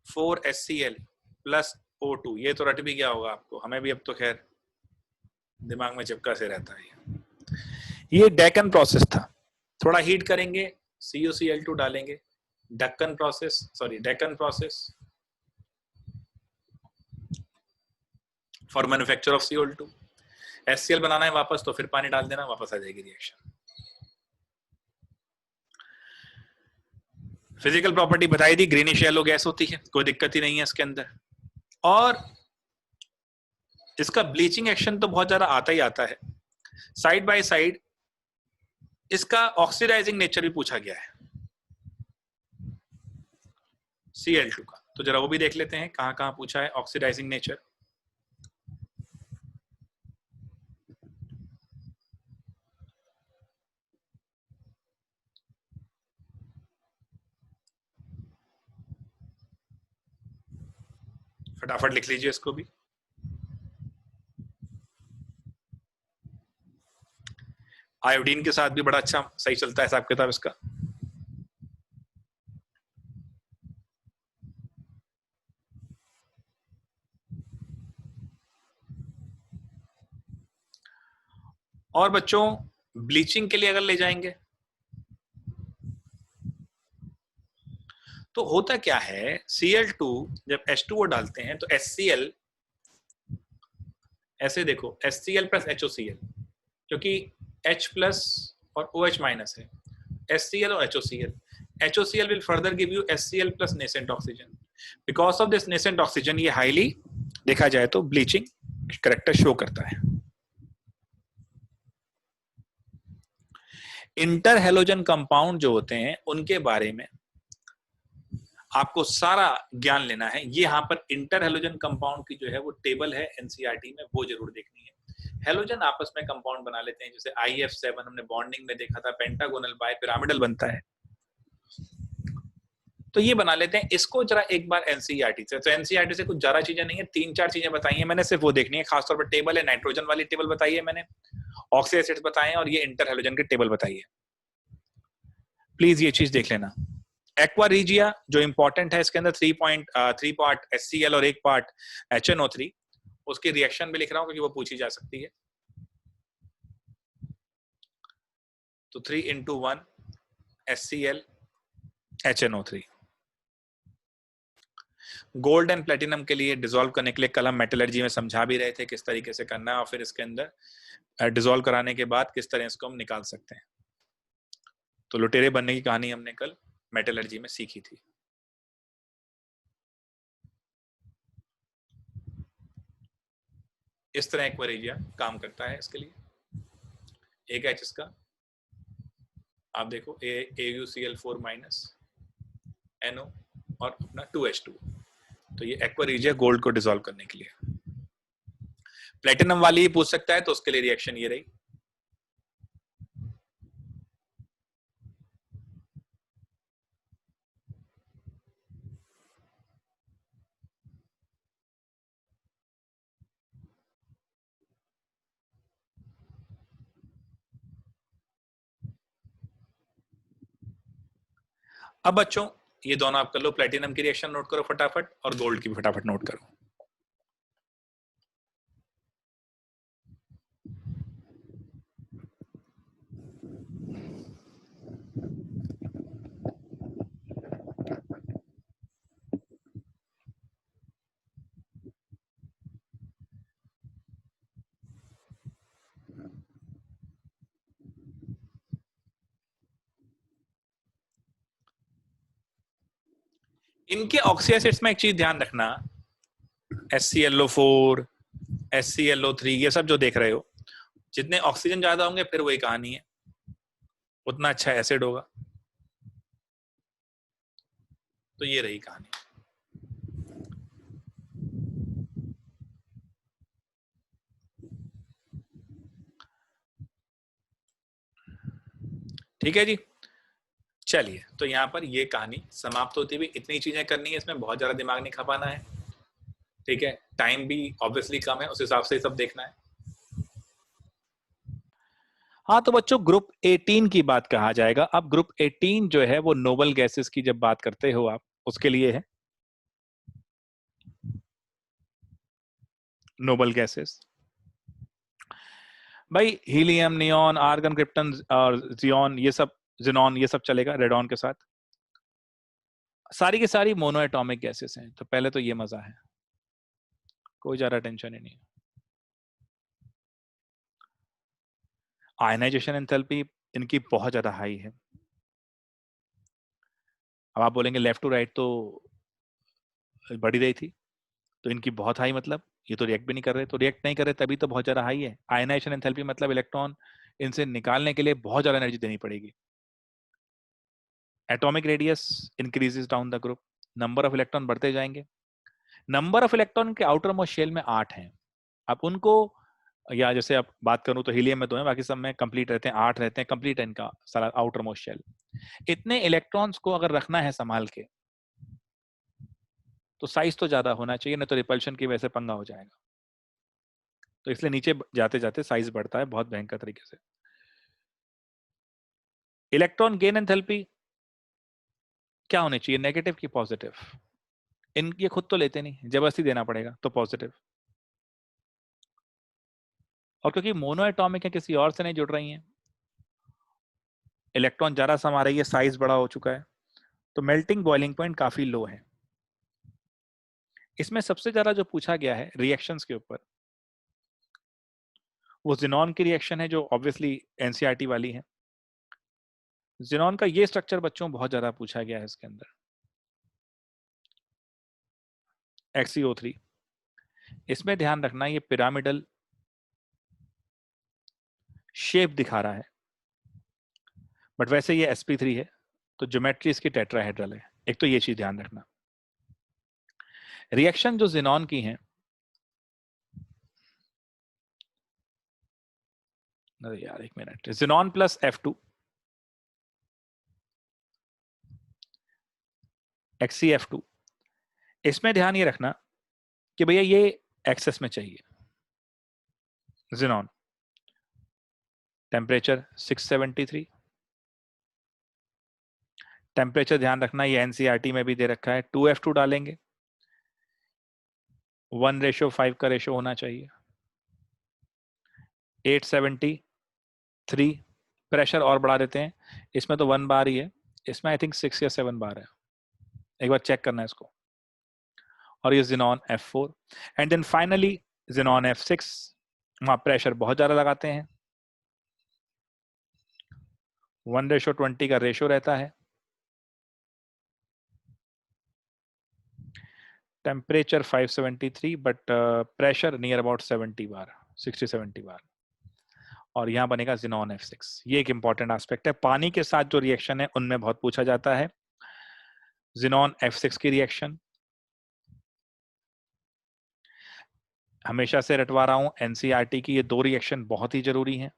[SPEAKER 1] 4HCl प्लस O2, ये तो रट भी गया होगा आपको, हमें भी अब तो खैर दिमाग में चिपका से रहता है। ये डेकन प्रोसेस था। थोड़ा हीट करेंगे, CuCl2 डालेंगे, Deccan process for manufacture of Cl2। HCl बनाना है वापस तो फिर पानी डाल देना, वापस आ जाएगी रिएक्शन। फिजिकल प्रॉपर्टी बताई थी, ग्रीनिश येलो गैस होती है, कोई दिक्कत ही नहीं है इसके अंदर। और इसका ब्लीचिंग एक्शन तो बहुत ज्यादा आता ही आता है। साइड बाय साइड इसका ऑक्सीडाइजिंग नेचर भी पूछा गया है Cl2 का, तो जरा वो भी देख लेते हैं कहां कहां पूछा है ऑक्सीडाइजिंग नेचर। फटाफट लिख लीजिए इसको भी। आयोडीन के साथ भी बड़ा अच्छा सही चलता है हिसाब किताब इसका। और बच्चों, ब्लीचिंग के लिए अगर ले जाएंगे तो होता क्या है, Cl2 जब H2O डालते हैं तो HCl, ऐसे देखो HCl प्लस HOCl, क्योंकि H प्लस और OH माइनस है, HCl और HOCl will further give you HCl plus nascent oxygen. Because of this nascent oxygen, ये हाईली देखा जाए तो ब्लीचिंग करेक्टर शो करता है। इंटर हेलोजन कंपाउंड जो होते हैं उनके बारे में आपको सारा ज्ञान लेना है। ये यहाँ पर इंटर हेलोजन कंपाउंड की जो है वो टेबल है एनसीईआरटी में, वो जरूर देखनी है। हेलोजन आपस में कंपाउंड बना लेते हैं, जैसे IF7 हमने बॉन्डिंग में देखा था, पेंटागोनल बाइपिरामिडल बनता है, तो ये बना लेते हैं। इसको जरा एक बार एनसीईआरटी से, तो एनसीईआरटी से कुछ ज्यादा चीजें नहीं है, 3-4 चीजें बताई है मैंने, सिर्फ वो देखनी है। खासतौर पर टेबल है, नाइट्रोजन वाली टेबल बताई है मैंने, ऑक्सी एसिड्स बताए और ये इंटर हेलोजन की टेबल बताई है। प्लीज ये चीज देख लेना। एक्वा रीजिया जो इंपॉर्टेंट है, इसके अंदर 3 पार्ट HCl और 1 पार्ट HNO3, उसकी रिएक्शन भी लिख रहा हूं क्योंकि वो पूछी जा सकती है। तो 3:1 HCl HNO3। Gold and platinum के लिए डिसॉल्व करने के लिए कल हम मेटलर्जी में समझा भी रहे थे किस तरीके से करना है, और फिर इसके अंदर डिसॉल्व कराने के बाद किस तरह इसको हम निकाल सकते हैं। तो लुटेरे बनने की कहानी हमने कल मेटलर्जी में सीखी थी। इस तरह एक्वारेजिया काम करता है इसके लिए। एक है जिसका आप देखो AuCl4 माइनस NO और अपना 2H2, तो ये एक्वारेजिया गोल्ड को डिसॉल्व करने के लिए। प्लेटिनम वाली ही पूछ सकता है, तो उसके लिए रिएक्शन ये रही। अब बच्चों ये दोनों आप कर लो, प्लेटिनम की रिएक्शन नोट करो फटाफट और गोल्ड की भी फटाफट नोट करो। इनके ऑक्सी एसिड्स में एक चीज ध्यान रखना, HClO4 HClO3 ये सब जो देख रहे हो, जितने ऑक्सीजन ज्यादा होंगे फिर वही कहानी है, उतना अच्छा एसिड होगा। तो ये रही कहानी। ठीक है जी, चलिए तो यहाँ पर ये कहानी समाप्त होती हुई, इतनी चीजें करनी है, इसमें बहुत ज्यादा दिमाग नहीं खपाना है। ठीक है, टाइम भी ऑब्वियसली कम है, उस हिसाब से सब देखना है। हाँ तो बच्चों ग्रुप 18 की बात कहा जाएगा। अब ग्रुप 18 जो है वो नोबल गैसेस की जब बात करते हो आप, उसके लिए है नोबल गैसेस। भाई हीलियम, नियॉन, आर्गन, क्रिप्टन और जियोन, ये सब, जिनॉन, ये सब चलेगा रेडॉन के साथ। सारी की सारी मोनो एटॉमिक गैसेस हैं, तो पहले तो ये मजा है, कोई ज्यादा टेंशन ही नहीं। आयनाइजेशन एंथैल्पी इनकी बहुत ज्यादा हाई है। अब आप बोलेंगे लेफ्ट टू राइट तो बढ़ी रही थी, तो इनकी बहुत हाई मतलब ये तो रिएक्ट भी नहीं कर रहे, तो रिएक्ट नहीं कर रहे तभी तो बहुत ज्यादा हाई है। आयनाइजेशन एंथैल्पी मतलब इलेक्ट्रॉन इनसे निकालने के लिए बहुत ज्यादा एनर्जी देनी पड़ेगी। Atomic radius increases down the group, number of electron बढ़ते जाएंगे। नंबर ऑफ इलेक्ट्रॉन के आउटर मोस्ट शेल में 8 हैं। अब उनको, या जैसे अब बात करूं तो हीलियम में 2 हैं, बाकी सब में कंप्लीट रहते हैं, 8 रहते हैं कंप्लीट है इनका सारा आउटर मोस्ट शेल। इतने इलेक्ट्रॉन्स को अगर रखना है संभाल के, तो साइज तो ज्यादा होना चाहिए, नहीं तो रिपल्शन की वजह से पंगा हो जाएगा। तो इसलिए नीचे जाते जाते साइज बढ़ता है बहुत भयंकर तरीके से। इलेक्ट्रॉन गेन एंथैल्पी क्या होनी चाहिए, नेगेटिव की पॉजिटिव? इन ये खुद तो लेते नहीं, जबरदस्ती देना पड़ेगा, तो पॉजिटिव। और क्योंकि मोनो एटॉमिक है, किसी और से नहीं जुड़ रही हैं, इलेक्ट्रॉन ज्यादा समा रही है, साइज बड़ा हो चुका है, तो मेल्टिंग बॉइलिंग पॉइंट काफी लो है। इसमें सबसे ज्यादा जो पूछा गया है रिएक्शंस के ऊपर, वो जिनॉन की रिएक्शन है, जो ऑब्वियसली एनसीईआरटी वाली है। जिनॉन का ये स्ट्रक्चर बच्चों बहुत ज्यादा पूछा गया है इसके अंदर, XeO3। इसमें ध्यान रखना ये पिरामिडल शेप दिखा रहा है, बट वैसे ये sp3 है, तो ज्योमेट्री इसकी टेट्राहेड्रल है। एक तो ये चीज ध्यान रखना। रिएक्शन जो जिनॉन की है, अरे यार एक minute, xenon plus F2 XeF2, इसमें ध्यान ये रखना कि भैया ये एक्सेस में चाहिए। जिनॉन टेम्परेचर 673, टेम्परेचर ध्यान रखना ये एनसीईआरटी में भी दे रखा है, 2F2 डालेंगे, 1:5 का रेशो होना चाहिए। 873, प्रेशर और बढ़ा देते हैं, इसमें तो 1 बार ही है, इसमें आई थिंक 6 या 7 बार है, एक बार चेक करना है इसको। और ये xenon F4, and then finally xenon F6, वहां प्रेशर बहुत ज्यादा लगाते हैं, 1:20 का रेशो रहता है, temperature 573 but pressure near about 70 बार, 60-70 बार, और यहां बनेगा जिनॉन F6। ये एक इंपॉर्टेंट एस्पेक्ट है, पानी के साथ जो रिएक्शन है उनमें बहुत पूछा जाता है। जिनॉन F6 की रिएक्शन हमेशा से रटवा रहा हूं, एनसीईआरटी की ये 2 रिएक्शन बहुत ही जरूरी हैं।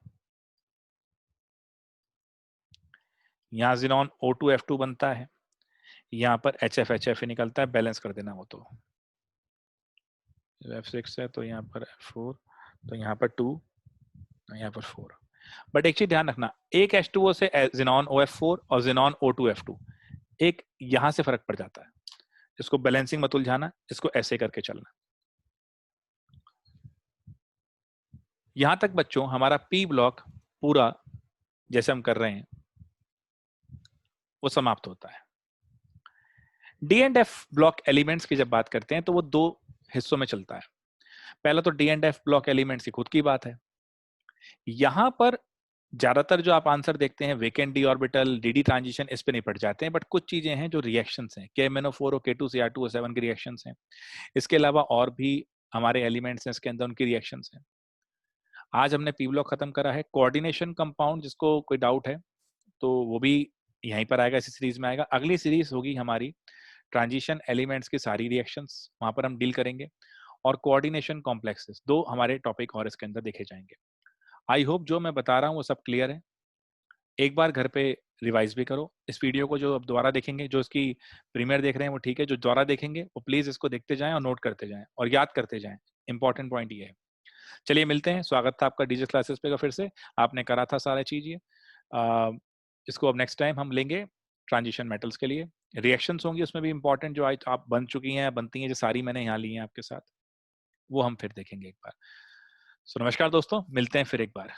[SPEAKER 1] यहां जिनॉन O2F2 बनता है, यहां पर HF ही निकलता है, बैलेंस कर देना हो तो। F6 है तो यहाँ पर F4, तो यहाँ पर 2, यहाँ पर 4। बट एक चीज ध्यान रखना, एक H2O से जिनॉन OF4 और जिनॉन O2F2, एक यहां से फर्क पड़ जाता है, इसको बैलेंसिंग मत उलझाना, इसको ऐसे करके चलना। यहां तक बच्चों हमारा P ब्लॉक पूरा जैसे हम कर रहे हैं वो समाप्त होता है। D and F block elements की जब बात करते हैं तो वो 2 हिस्सों में चलता है। पहला तो D and F block elements की खुद की बात है, यहां पर ज्यादातर जो आप आंसर देखते हैं vacant D orbital, DD transition, इस पे नहीं पड़ जाते हैं, बट कुछ चीजें हैं जो रिएक्शंस हैं, KMnO4 और K2Cr2O7 की रिएक्शंस हैं। इसके अलावा और भी हमारे एलिमेंट्स हैं इसके अंदर, उनकी रिएक्शंस हैं। आज हमने पी ब्लॉक खत्म करा है। कोऑर्डिनेशन कंपाउंड, जिसको कोई डाउट है तो वो भी यहीं पर आएगा, इसी सीरीज में आएगा। अगली सीरीज होगी हमारी ट्रांजिशन एलिमेंट्स की सारी रिएक्शंस, वहां पर हम डील करेंगे, और कोऑर्डिनेशन कॉम्प्लेक्सेस, 2 हमारे टॉपिक और इसके अंदर देखे जाएंगे। आई होप जो मैं बता रहा हूँ वो सब क्लियर है। एक बार घर पे रिवाइज भी करो इस वीडियो को। जो अब दोबारा देखेंगे, जो इसकी प्रीमियर देख रहे हैं वो ठीक है, जो दोबारा देखेंगे वो प्लीज इसको देखते जाएं और नोट करते जाएं और याद करते जाएं। इंपॉर्टेंट पॉइंट ये है। चलिए मिलते हैं। स्वागत था आपका डीजे क्लासेस पे का फिर से। आपने करा था सारा चीज ये। इसको अब नेक्स्ट टाइम हम लेंगे ट्रांजिशन मेटल्स के लिए। रिएक्शंस होंगी उसमें भी इंपॉर्टेंट, जो आज आप बन चुकी हैं, बनती हैं, जो सारी मैंने यहाँ ली हैं आपके साथ, वो हम फिर देखेंगे एक बार। सो नमस्कार दोस्तों, मिलते हैं फिर एक बार।